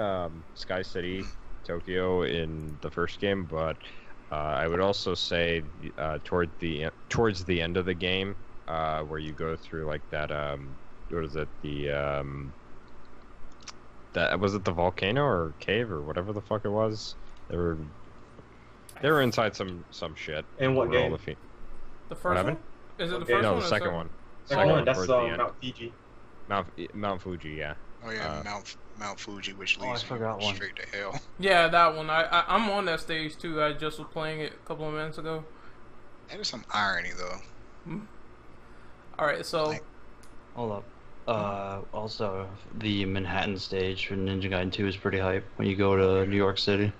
Sky City, Tokyo in the first game, but I would also say towards the end of the game, where you go through like that what is it, that was it, the volcano or cave or whatever the fuck it was. They were inside some shit. In what where all game? the The first one? happened? Is it the Okay. first no, one? the or second one. Second one, that's towards the end. Mount Fiji. Mount Fuji, yeah. Oh yeah, Mount Fuji, which Oh, I leads forgot you one. straight to hell. Yeah, that one. I'm on that stage too. I just was playing it a couple of minutes ago. That is some irony though. All right, so Like- Hold up. Also, the Manhattan stage for Ninja Gaiden 2 is pretty hype when you go to New York City.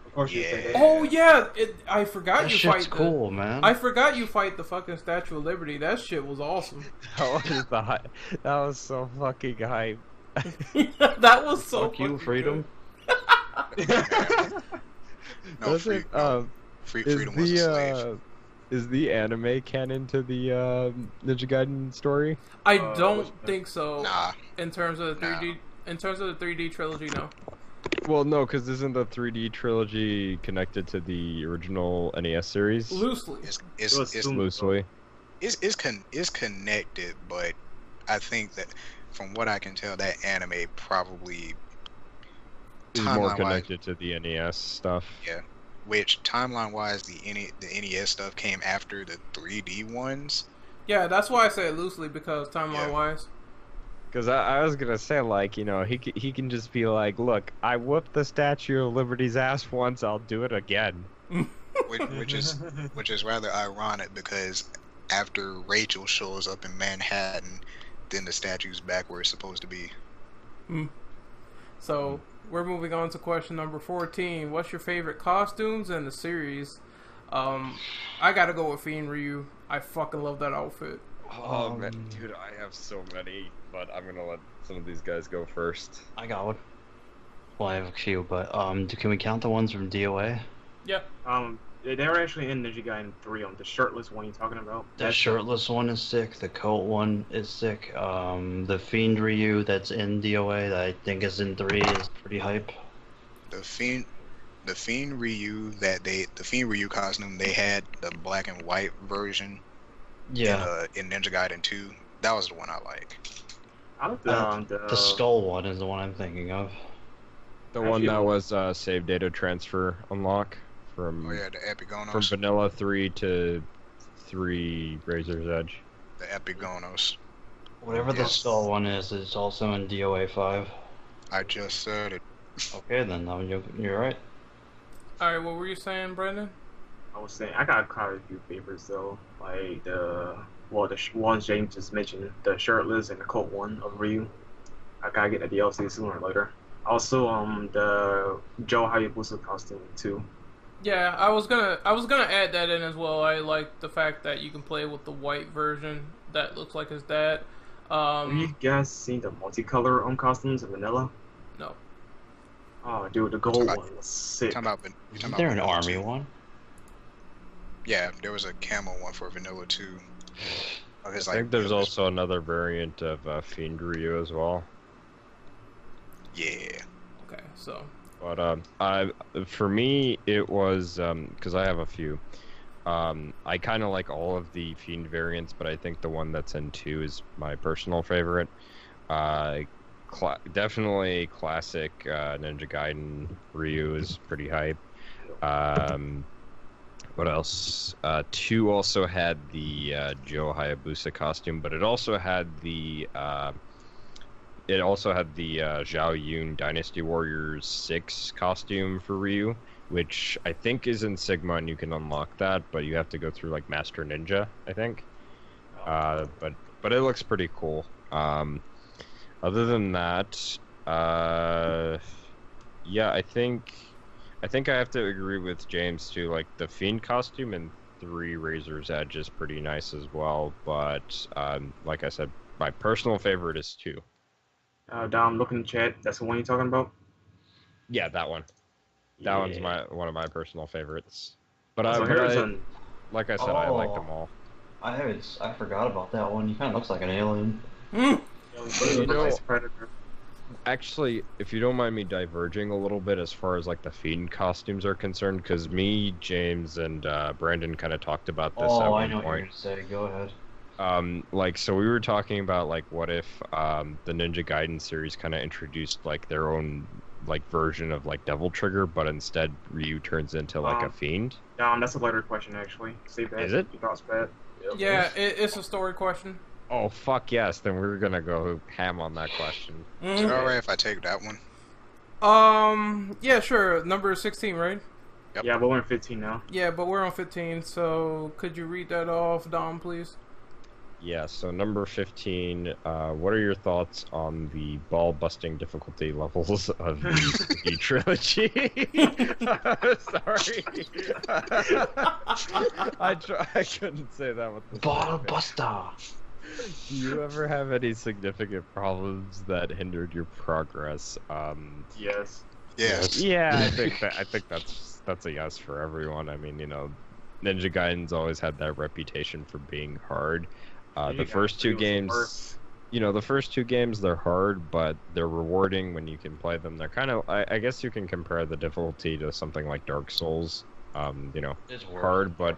Of course, you say Yeah. that. oh yeah, I forgot That you shit's fight cool, man. I forgot you fight the fucking Statue of Liberty. That shit was awesome. That was so fucking hype. That was so. Fuck you, fucking freedom. No, freedom was a slave. Is the anime canon to the Ninja Gaiden story? I which don't one? think so. Nah, In terms of the Nah. 3D, in terms of the 3D trilogy, no. Well, no, because isn't the 3D trilogy connected to the original NES series? Loosely. it's was it's soon- Loosely. it's connected, but I think that from what I can tell, that anime probably Is more timeline-wise- connected to the NES stuff. which timeline wise the NES stuff came after the 3D ones. Yeah, that's why I say it loosely because timeline wise. Because I was gonna say, like, you know, he can just be like, look, I whooped the Statue of Liberty's ass once, I'll do it again. which is rather ironic because after Rachel shows up in Manhattan, then the statue's back where it's supposed to be. So we're moving on to question number 14. What's your favorite costumes in the series? I gotta go with Fiend Ryu. I fucking love that outfit. Oh man, dude, I have so many, but I'm gonna let some of these guys go first. I got one. Well, I have a few, but can we count the ones from DOA? Yeah. They're actually in Ninja Gaiden 3. The shirtless one you're talking about. The shirtless one is sick. The coat one is sick. The Fiend Ryu that's in DOA that I think is in 3 is pretty hype. The Fiend Ryu costume, they had the black and white version. Yeah. In Ninja Gaiden 2, that was the one I like. The skull one is the one I'm thinking of. The one that was save data transfer unlock from the Epigonos. From Vanilla 3 to 3 Razor's Edge. The Epigonos. Whatever the skull one is, it's also in DOA 5. I just said it. Okay, then you're right. Alright, what were you saying, Brandon? I was saying I got quite a few favorites though, like the ones James just mentioned, the shirtless and the coat one of Ryu. I gotta get the DLC sooner or later. Also, the Joe Hayabusa costume too. Yeah, I was gonna add that in as well. I like the fact that you can play with the white version that looks like his dad. Have you guys seen the multicolor costumes in Vanilla? No. Oh, dude, the gold one was sick. Isn't there an army one? Yeah, there was a camo one for Vanilla 2. I think there's also another variant of Fiend Ryu as well. Yeah. Okay, so. But for me, it was because I have a few. I kind of like all of the Fiend variants, but I think the one that's in 2 is my personal favorite. Definitely classic Ninja Gaiden Ryu is pretty hype. What else? 2 also had the Joe Hayabusa costume, but it also had the Zhao Yun Dynasty Warriors 6 costume for Ryu, which I think is in Sigma, and you can unlock that, but you have to go through like Master Ninja, I think. But it looks pretty cool. Other than that, yeah, I think I have to agree with James too. Like the Fiend costume in 3 Razor's Edge is pretty nice as well, but like I said, my personal favorite is 2. Dom, look in the chat. That's the one you're talking about? Yeah, that one. That one's one of my personal favorites. But like I said, I like them all. I forgot about that one. He kind of looks like an alien. Actually, if you don't mind me diverging a little bit as far as like the Fiend costumes are concerned, because me, James, and Brandon kind of talked about this at one point. I know what you're gonna say. Go ahead. So we were talking about like what if the Ninja Gaiden series kind of introduced like their own like version of like Devil Trigger, but instead Ryu turns into like a Fiend. That's a later question actually. Save that. Is it? You thought bad. Yeah, it's a story question. Oh fuck yes! Then we're gonna go ham on that question. Is it alright if I take that one? Yeah, sure. Number 16, right? Yep. Yeah, but we're on 15 now. Yeah, but we're on 15. So could you read that off, Dom, please? Yeah, so number 15, what are your thoughts on the ball-busting difficulty levels of the trilogy? Sorry. I couldn't say that with the Ball-buster! Do you ever have any significant problems that hindered your progress? Yes. Yes. Yeah, I think that's a yes for everyone. I mean, you know, Ninja Gaiden's always had that reputation for being hard. The first 2 games, they're hard, but they're rewarding when you can play them. They're kind of, I guess you can compare the difficulty to something like Dark Souls. It's hard, but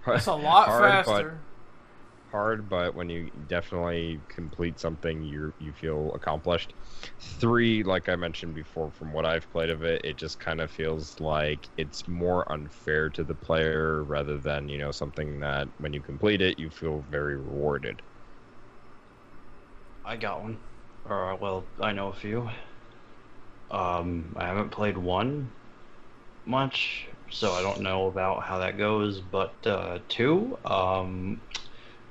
it's a lot faster. Hard, but when you definitely complete something, you feel accomplished. 3, like I mentioned before, from what I've played of it, it just kind of feels like it's more unfair to the player rather than, something that when you complete it, you feel very rewarded. I got one. Well, I know a few. I haven't played 1 much. so I don't know about how that goes. But 2,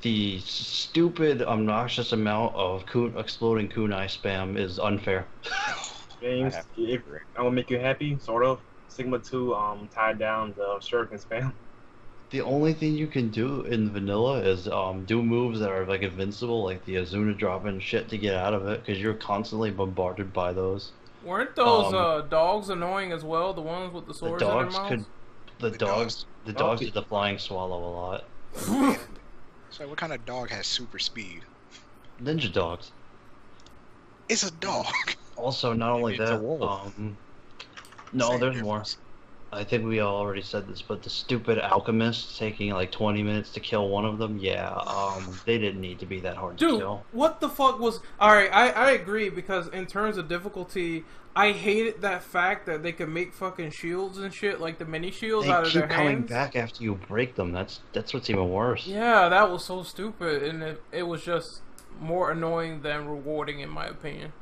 the stupid, obnoxious amount of exploding kunai spam is unfair. James, if I will make you happy, sort of. Sigma 2 tied down the shuriken spam. The only thing you can do in vanilla is do moves that are like invincible, like the Azuna drop and shit to get out of it, because you're constantly bombarded by those. Weren't those dogs annoying as well? The ones with the swords in their mouths? The dogs did the flying swallow a lot. So what kind of dog has super speed? Ninja dogs. It's a dog. Also, not only Maybe it's a that, wolf. no, Same there's more. difference. I think we already said this, but the stupid alchemists taking like 20 minutes to kill one of them, they didn't need to be that hard to Dude, kill. what the fuck was... Alright, I agree, because in terms of difficulty, I hated that fact that they could make fucking shields and shit, like the mini shields They out of their keep coming hands. back after you break them. That's what's even worse. Yeah, that was so stupid, and it was just more annoying than rewarding, in my opinion.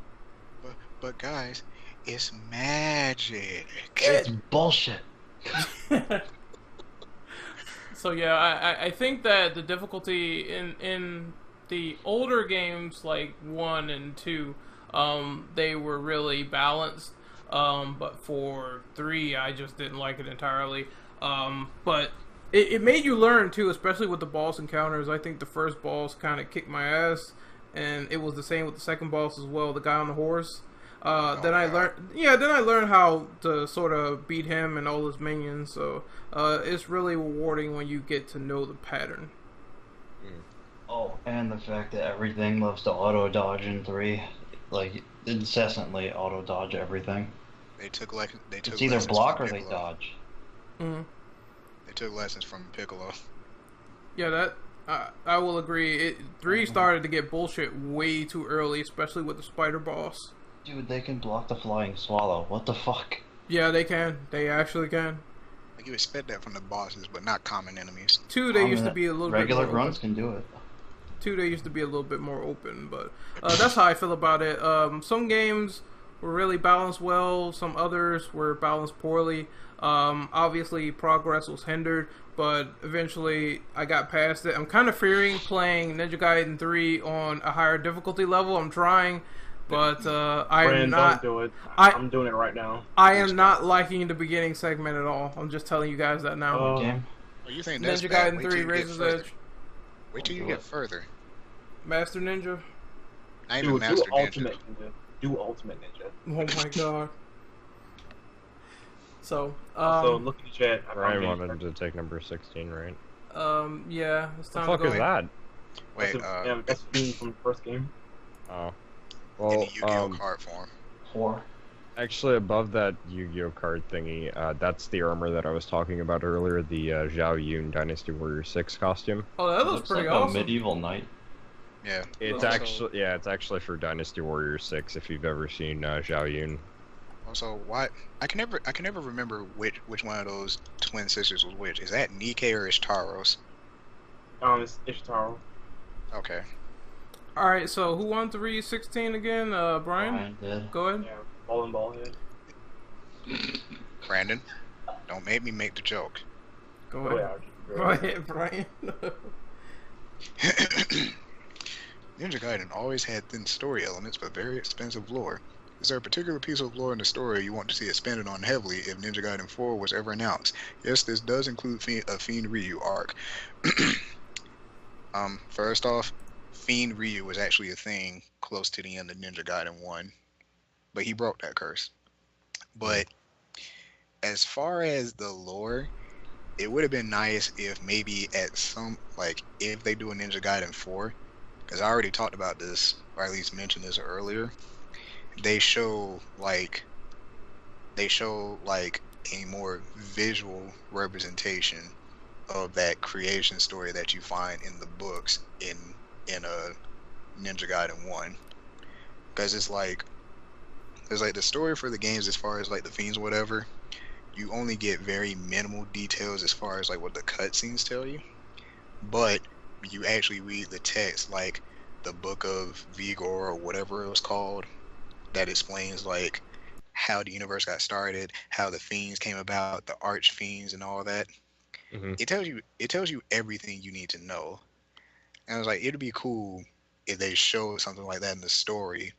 But guys, it's magic. It's bullshit. So yeah, I think that the difficulty in the older games like 1 and 2, they were really balanced. But for 3, I just didn't like it entirely. But it made you learn too, especially with the boss encounters. I think the first boss kind of kicked my ass, and it was the same with the second boss as well, the guy on the horse. Then I learned how to sort of beat him and all his minions. So it's really rewarding when you get to know the pattern. Oh, and the fact that everything loves to auto dodge in 3, like incessantly auto dodge everything. They took It's either block or they dodge. Mm-hmm. They took lessons from Piccolo. Yeah, that I will agree. 3 started to get bullshit way too early, especially with the spider boss. Dude, they can block the flying swallow. What the fuck? Yeah, they can. They actually can. Like you expect that from the bosses, but not common enemies. 2, they used to be a little regular bit more grunts can do it. 2, they used to be a little bit more open, but that's how I feel about it. Some games were really balanced well. Some others were balanced poorly. Obviously, progress was hindered, but eventually I got past it. I'm kind of fearing playing Ninja Gaiden 3 on a higher difficulty level. I'm trying. But I am not. Don't do it. I'm doing it right now. I am not liking the beginning segment at all. I'm just telling you guys that now. Game. Well, you think that's Ninja bad? Gaiden Wait till 3 you get Razor's further. Edge. Wait till you get further. Master Ninja. Not even Do Master Ninja. Ultimate Ninja. Do Ultimate Ninja. Oh my god. So, So look at the chat. Ryan wanted to take number 16, right? yeah, it's The time fuck to go. is that? Wait, that's from the first game. Oh. in Well, the Yu-Gi-Oh card form. 4. actually, above that Yu-Gi-Oh card thingy, that's the armor that I was talking about earlier, the Zhao Yun Dynasty Warrior 6 costume. Oh, that looks pretty like awesome. a medieval knight. Yeah. It's Also- actually for Dynasty Warrior 6 if you've ever seen Zhao Yun. Also, why I can never remember which one of those twin sisters was which. Is that Nikkei or Ishtaro's? It's Ishitaro. Okay. All right, so who wanted to read 16 again? Brian? Brian did. Go ahead. Yeah, ball head. Brandon, don't make me make the joke. Go Go ahead. ahead. Go ahead, Brian. Ninja Gaiden always had thin story elements but very expensive lore. Is there a particular piece of lore in the story you want to see expanded on heavily if Ninja Gaiden 4 was ever announced? Yes, this does include a Fiend Ryu arc. First off, Fiend Ryu was actually a thing close to the end of Ninja Gaiden 1, but he broke that curse. But as far as the lore, it would have been nice if maybe at some, like, if they do a Ninja Gaiden 4, because I already talked about this, or at least mentioned this earlier, they show like a more visual representation of that creation story that you find in the books in a Ninja Gaiden 1, because it's like the story for the games as far as like the fiends or whatever, you only get very minimal details as far as like what the cutscenes tell you, but you actually read the text, like the Book of Vigor or whatever it was called, that explains like how the universe got started, how the fiends came about, the arch fiends and all that. Mm-hmm. It tells you everything you need to know. And I was like, it'd be cool if they showed something like that in the story,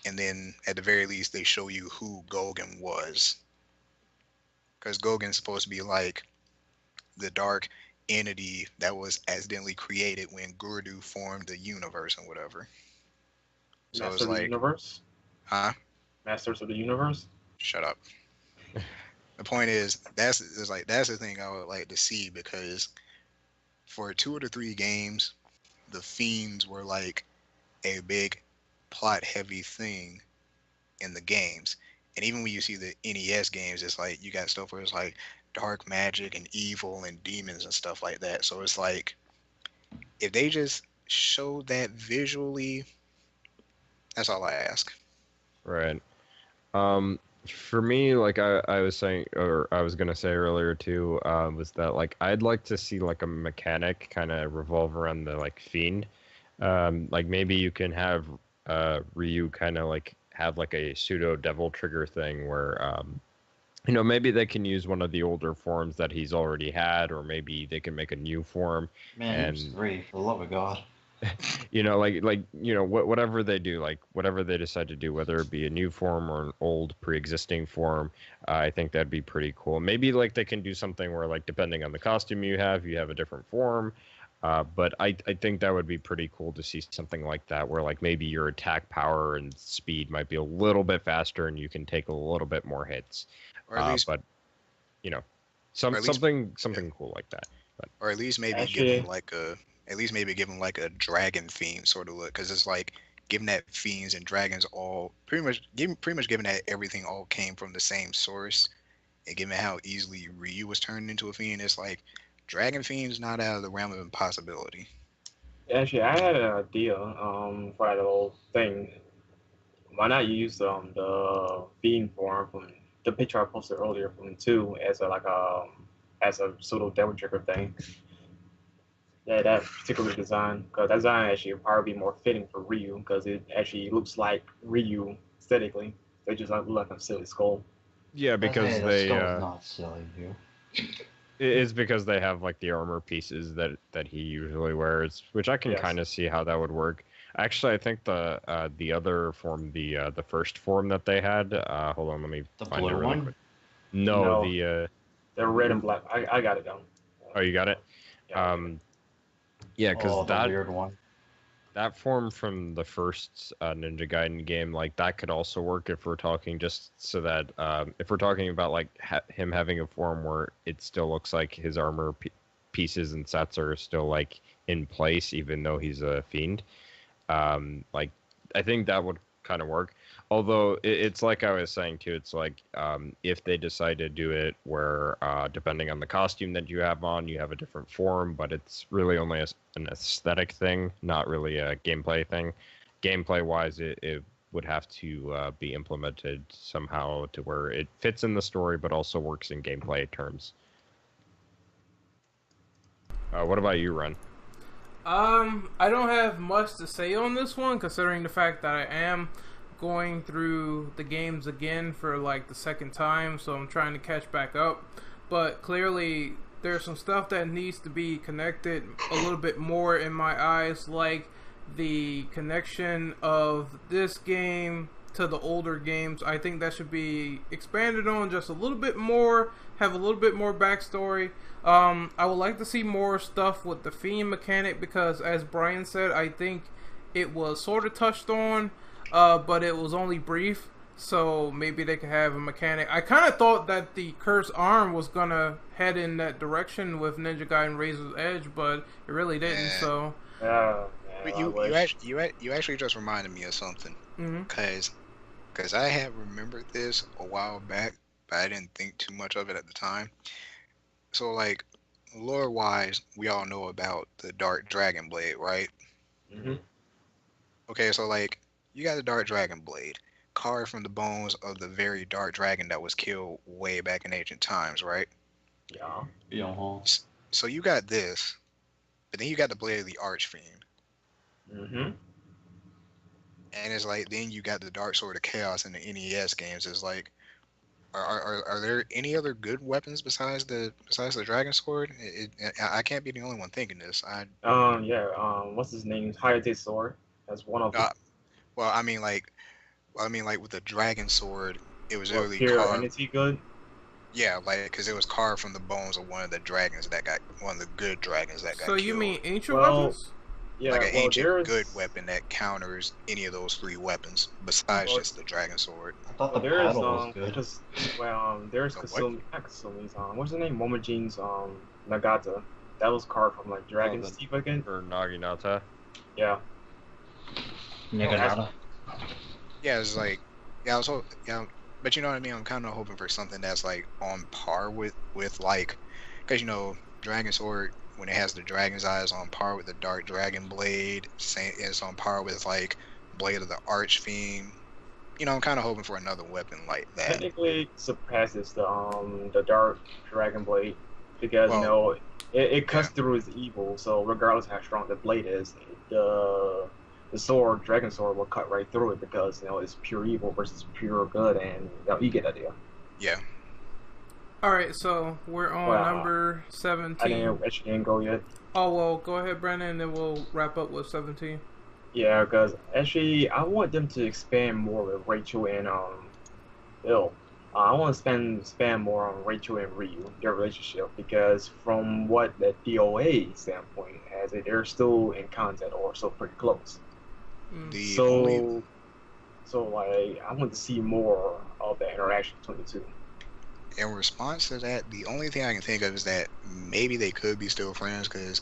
and then at the very least they show you who Gogan was, because Gogan's supposed to be like the dark entity that was accidentally created when Gurdu formed the universe and whatever. So Master it's of the like, Universe? huh? Masters of the Universe? Shut up. The point is, that's the thing I would like to see, because for 2 or 3 games, the fiends were like a big plot heavy thing in the games. And even when you see the NES games, it's like you got stuff where it's like dark magic and evil and demons and stuff like that. So it's like, if they just show that visually, that's all I ask. Right. For me, like I was saying, or I was gonna say earlier too, was that like I'd like to see like a mechanic kind of revolve around the like fiend. Like maybe you can have Ryu kind of like have like a pseudo devil trigger thing where maybe they can use one of the older forms that he's already had, or maybe they can make a new form. Man, he was 3, for the love of God. Whatever they do, like whatever they decide to do, whether it be a new form or an old pre-existing form, I think that'd be pretty cool. Maybe like they can do something where like depending on the costume you have a different form. But I think that would be pretty cool to see something like that, where like maybe your attack power and speed might be a little bit faster and you can take a little bit more hits. Or at least, but something cool like that. But, or at least maybe give them like a dragon theme sort of look, because it's like given that fiends and dragons all pretty much given that everything all came from the same source, and given how easily Ryu was turned into a fiend, it's like dragon fiends not out of the realm of impossibility. Actually, I had an idea for that whole thing. Why not use the fiend form from the picture I posted earlier from 2 as a pseudo devil trigger thing? Yeah, that particular design, because that design actually would probably be more fitting for Ryu, because it actually looks like Ryu aesthetically. They just look like a silly skull. yeah, because the they skull's not silly, dude. it's because they have like the armor pieces that he usually wears, which I can kind of see how that would work. Actually, I think the other form, the first form that they had. Hold on, let me find it really quick. No, they're red and black. I got it down. Oh, you got it. Yeah, because that weird one. That form from the first Ninja Gaiden game, like that could also work if we're talking just so that if we're talking about like him having a form where it still looks like his armor pieces and sets are still like in place, even though he's a fiend. Like I think that would kind of work. Although it's like I was saying too, it's like if they decide to do it where depending on the costume that you have on, you have a different form, but it's really only an aesthetic thing, not really a gameplay thing. Gameplay wise, it would have to be implemented somehow to where it fits in the story, but also works in gameplay terms. What about you, Ren? I don't have much to say on this one, considering the fact that I am going through the games again for like the second time, so I'm trying to catch back up. But clearly there's some stuff that needs to be connected a little bit more in my eyes, like the connection of this game to the older games. I think that should be expanded on just a little bit more, have a little bit more backstory. I would like to see more stuff with the Fiend mechanic, because as Brian said, I think it was sort of touched on, but it was only brief, so maybe they could have a mechanic. I kind of thought that the cursed arm was gonna head in that direction with Ninja Gaiden Razor's Edge, but it really didn't. So but you actually just reminded me of something, because I had remembered this a while back, but I didn't think too much of it at the time. So like lore wise, we all know about the Dark Dragon Blade, right? Okay, so like you got the Dark Dragon Blade, carved from the bones of the very Dark Dragon that was killed way back in ancient times, right? Yeah. So you got this, but then you got the Blade of the Archfiend. And it's like then you got the Dark Sword of Chaos in the NES games. It's like, are there any other good weapons besides the Dragon Sword? I can't be the only one thinking this. What's his name? Hayate Sword. That's one of them. Well, I mean, like with the Dragon Sword, it was really pure carved. entity good. Yeah, like because it was carved from the bones of one of the dragons that got one of the good dragons that got So killed. you mean ancient weapons? Yeah, like an ancient good weapon that counters any of those 3 weapons besides just the Dragon Sword. I thought the paddle was good. There's Kasumi, not Kasumi's what's the name? Momoji's Nagata. That was carved from like dragon's teeth again. Or Naginata. Yeah. Naginata. Yeah, it's like but you know what I mean. I'm kind of hoping for something that's like on par with like, because you know Dragon Sword, when it has the dragon's eyes, on par with the Dark Dragon Blade. It's on par with like Blade of the Archfiend. You know, I'm kind of hoping for another weapon like that. Technically, surpasses the Dark Dragon Blade because it cuts through its evil. So regardless how strong the blade is, the sword, Dragon Sword, will cut right through it because it's pure evil versus pure good, and you get the idea. Yeah. Alright, so we're on number 17. I didn't go yet. Oh, well, go ahead, Brandon, and then we'll wrap up with 17. Yeah, because actually, I want them to expand more with Rachel and Bill. I want to expand more on Rachel and Ryu, their relationship, because from what the DOA standpoint has it, they're still in contact or so pretty close. So like, I want to see more of the interaction between the two. In response to that, the only thing I can think of is that maybe they could be still friends because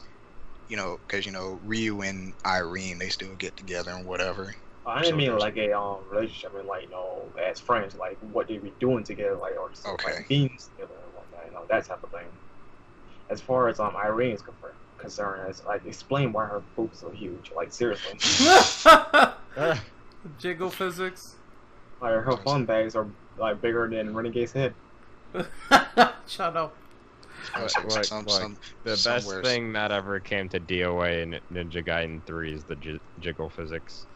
Ryu and Irene, they still get together and whatever. I didn't mean like a relationship. I mean like as friends, like what they be doing together, like or like games together and whatnot, that type of thing. As far as Irene is concerned, it's like explain why her boob's so huge. Like seriously. Jiggle physics. Like her fun bags are like bigger than Renegade's head. Shut up. The best thing that ever came to DOA in Ninja Gaiden 3 is the jiggle physics.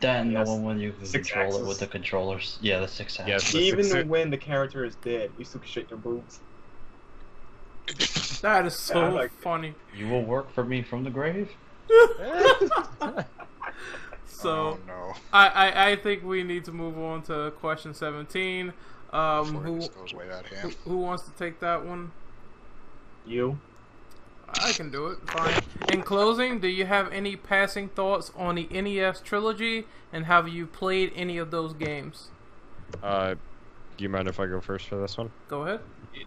That and the one when you can control it with the controllers. Yeah, the 6 axis. Yes, even when the character is dead, you still can shake their boobs. That is so funny. You will work for me from the grave? So, I think we need to move on to question 17. Who wants to take that one? You. I can do it. Fine. In closing, do you have any passing thoughts on the NES trilogy, and have you played any of those games? Do you mind if I go first for this one? Go ahead.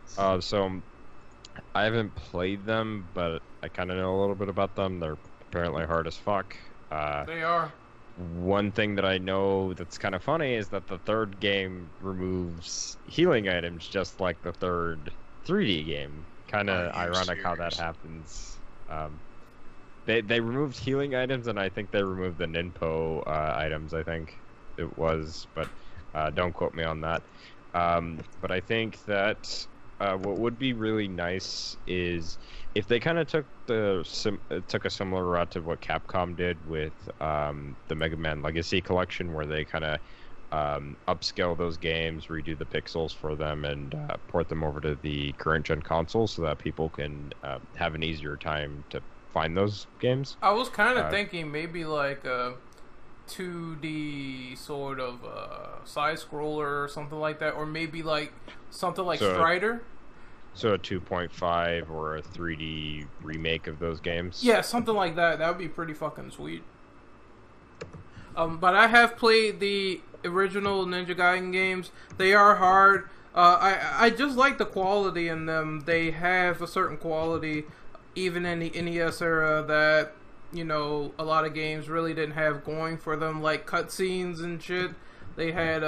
So I haven't played them, but I kind of know a little bit about them. They're apparently hard as fuck. They are. One thing that I know that's kind of funny is that the third game removes healing items just like the third 3D game. Kind of ironic how that happens. They removed healing items, and I think they removed the Ninpo items, I think it was, but don't quote me on that. But I think that what would be really nice is if they kind of took a similar route to what Capcom did with the Mega Man Legacy Collection, where they kind of upscale those games, redo the pixels for them, and port them over to the current gen consoles so that people can have an easier time to find those games. I was kind of thinking maybe like a 2D sort of side scroller or something like that, or maybe like something like Strider. So a 2.5 or a 3D remake of those games? Yeah, something like that. That would be pretty fucking sweet. But I have played the original Ninja Gaiden games. They are hard. I just like the quality in them. They have a certain quality, even in the NES era, that, a lot of games really didn't have going for them, like cutscenes and shit. They had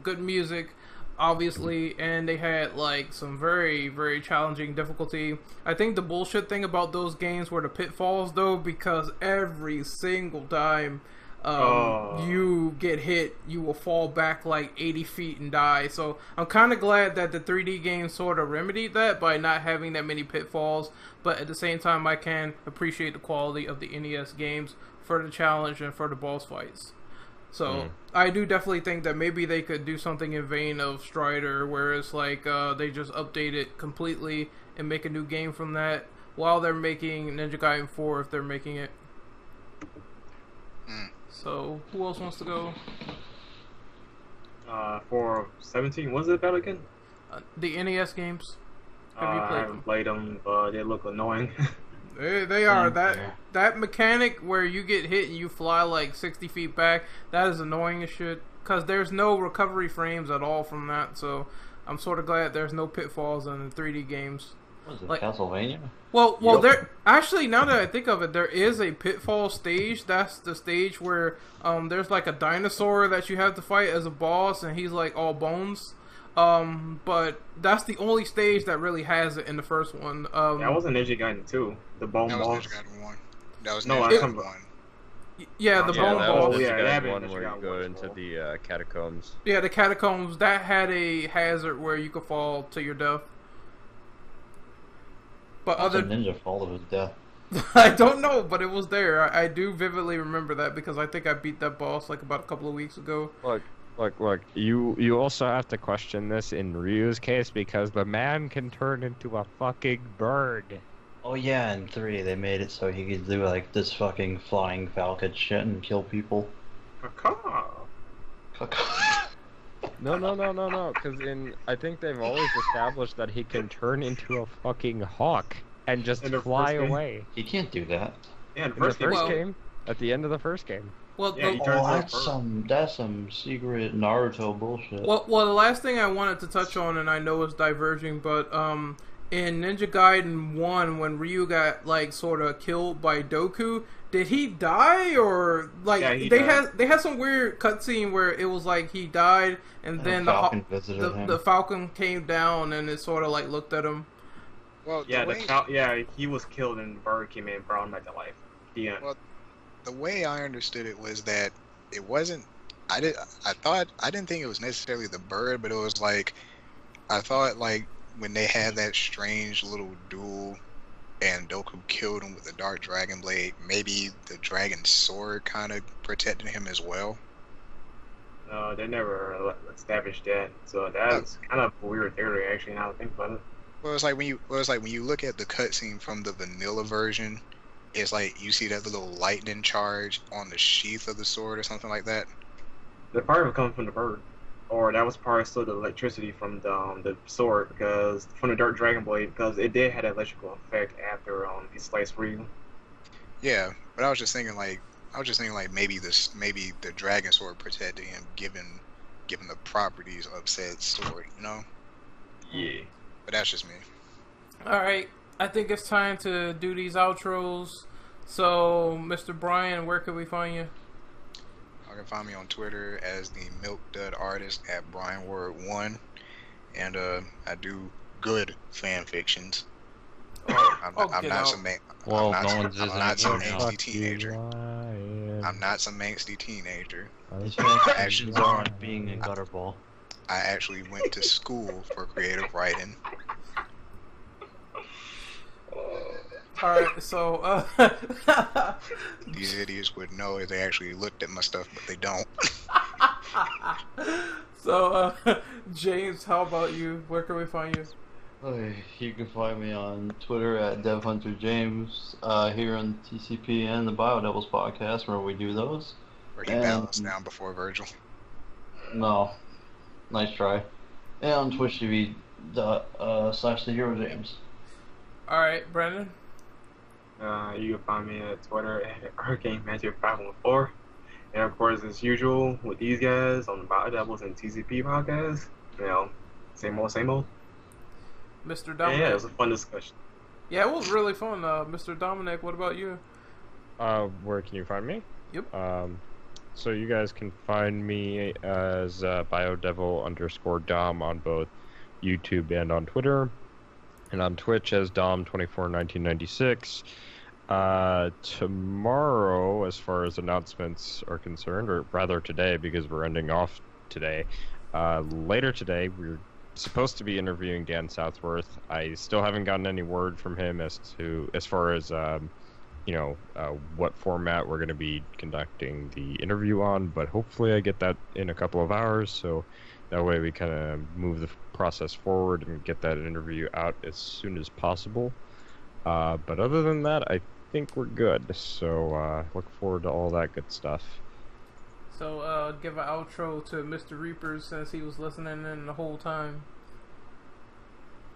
good music, obviously, and they had like some very, very challenging difficulty. I think the bullshit thing about those games were the pitfalls, though, because every single time you get hit, you will fall back like 80 feet and die. So I'm kind of glad that the 3D game sort of remedied that by not having that many pitfalls, but at the same time I can appreciate the quality of the NES games for the challenge and for the boss fights. So I do definitely think that maybe they could do something in vein of Strider, where it's like they just update it completely and make a new game from that while they're making Ninja Gaiden 4 if they're making it. So who else wants to go? For 17, what's it about again? The NES games. Have you played I haven't played them, but they look annoying. They are. That mechanic where you get hit and you fly like 60 feet back, that is annoying as shit. Because there's no recovery frames at all from that, so I'm sort of glad there's no pitfalls in the 3D games. What is it, like, Castlevania? Well, there actually, now that I think of it, there is a pitfall stage. That's the stage where there's like a dinosaur that you have to fight as a boss, and he's like all bones. But that's the only stage that really has it in the first one. That wasn't Ninja Gaiden 2. The bone That boss. was Ninja Gaiden 1. That was No, Ninja Gaiden 1. Yeah, the bone that boss. was Yeah, the that one Ninja where you Gaiden go 1 into well. the catacombs. Yeah, the catacombs, that had a hazard where you could fall to your death. But That's other a ninja fall to his death. I don't know, but it was there. I do vividly remember that because I think I beat that boss like about a couple of weeks ago. Look, you also have to question this in Ryu's case because the man can turn into a fucking bird. Oh yeah, in 3 they made it so he could do like this fucking flying falcon shit and kill people. No, because I think they've always established that he can turn into a fucking hawk and just fly away. He can't do that. Yeah, In the first game, at the end of the first game. Well, Yeah, he turns that's some secret Naruto bullshit. well, the last thing I wanted to touch on, and I know it's diverging, but in Ninja Gaiden 1, when Ryu got like sort of killed by Doku, did he die or like Yeah, they had some weird cutscene where it was like he died and then Falcon visited him. the Falcon came down and it sort of like looked at him. Well, he was killed and the bird came in and brought him back to life. The end. Well, the way I understood it was that it wasn't. I didn't think it was necessarily the bird, but it was like I thought like when they had that strange little duel and Doku killed him with the dark dragon blade, maybe the dragon sword kind of protected him as well. No, they never established that. So that's kind of a weird theory, actually. Now that I think about it. Well, it's like when you look at the cutscene from the vanilla version, it's like you see that little lightning charge on the sheath of the sword or something like that. The fire would come from the bird, or that was part of the electricity from the sword, because from the dark dragon blade, because it did have an electrical effect after he sliced Ryu. Yeah, but I was just thinking like maybe the dragon sword protected him given the properties of said sword, you know? Yeah. But that's just me. Alright, I think it's time to do these outros. So, Mr. Brian, where can we find you? You can find me on Twitter as the Milk Dud Artist at BrianWord1, and I do good fan fictions. I'm not some angsty teenager. I'm not some angsty teenager. His fan fictions aren't being a gutterball. I actually went to school for creative writing. Alright, so, These idiots would know if they actually looked at my stuff, but they don't. So, James, how about you? Where can we find you? You can find me on Twitter at DevHunterJames, here on TCP and the BioDevils podcast where we do those. Where he balanced down before Virgil. No. Nice try. And on Twitch TV /TheHeroJames. Alright, Brandon? You can find me at Twitter at ArcaneMagic514. And of course, as usual, with these guys on the BioDevils and TCP podcast, you know, same old, same old. Mr. Dominic? Yeah, it was a fun discussion. Yeah, it was really fun. Mr. Dominic, what about you? Where can you find me? Yep. So you guys can find me as biodevil_dom on both YouTube and on Twitter, and on Twitch as Dom241996. Tomorrow, as far as announcements are concerned, or rather today, because we're ending off today, later today we're supposed to be interviewing Dan Southworth. I still haven't gotten any word from him as far as what format we're going to be conducting the interview on, but hopefully I get that in a couple of hours, so that way we kind of move the process forward and get that interview out as soon as possible. But other than that, I think we're good, so look forward to all that good stuff. So give an outro to Mr. Reapers since he was listening in the whole time.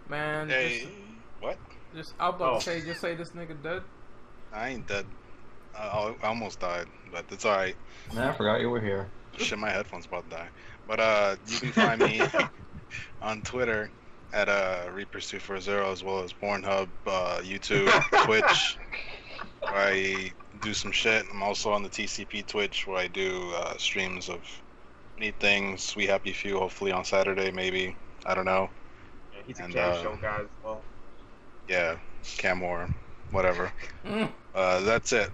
Man, Hey, what? I was about to say, just say this nigga dead. I ain't dead. I almost died, but it's alright. Man, I forgot you were here. Shit, my headphones about to die. But you can find me on Twitter at Reapers240, as well as Pornhub, YouTube, Twitch, where I do some shit. I'm also on the TCP Twitch, where I do streams of neat things. We Happy Few, hopefully on Saturday, maybe. I don't know. Yeah, he's a cam show guy as well. Yeah, cam or whatever. That's it.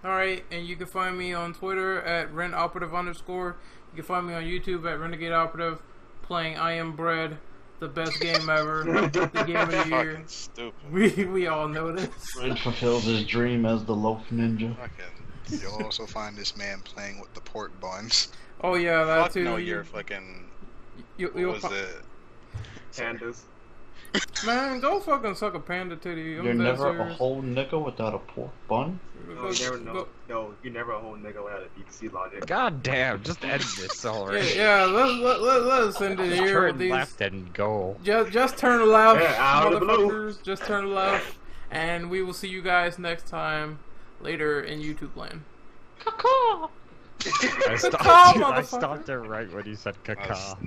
Alright, and you can find me on Twitter at RenOperative_. You can find me on YouTube at Renegade Operative, playing I Am Bread, the best game ever, the game of the year. Fucking stupid. We all know this. Red fulfills his dream as the loaf ninja. Fucking. You'll also find this man playing with the pork buns. Oh yeah, that Fuck too. no, you're fucking. What was it? Pandas. Man, go fucking suck a panda titty. I'm You're dead never a serious. whole nigga without a pork bun? No, you never know. No, you never a whole nigga without a BBC logic. God damn, just end this already. Yeah, let's end it here. Turn with these. left and go. Just turn left, Yeah, out of the blue. motherfuckers. Just turn left, and we will see you guys next time later in YouTube land. I Caw, stopped, I motherfucker. stopped there right when you said caca.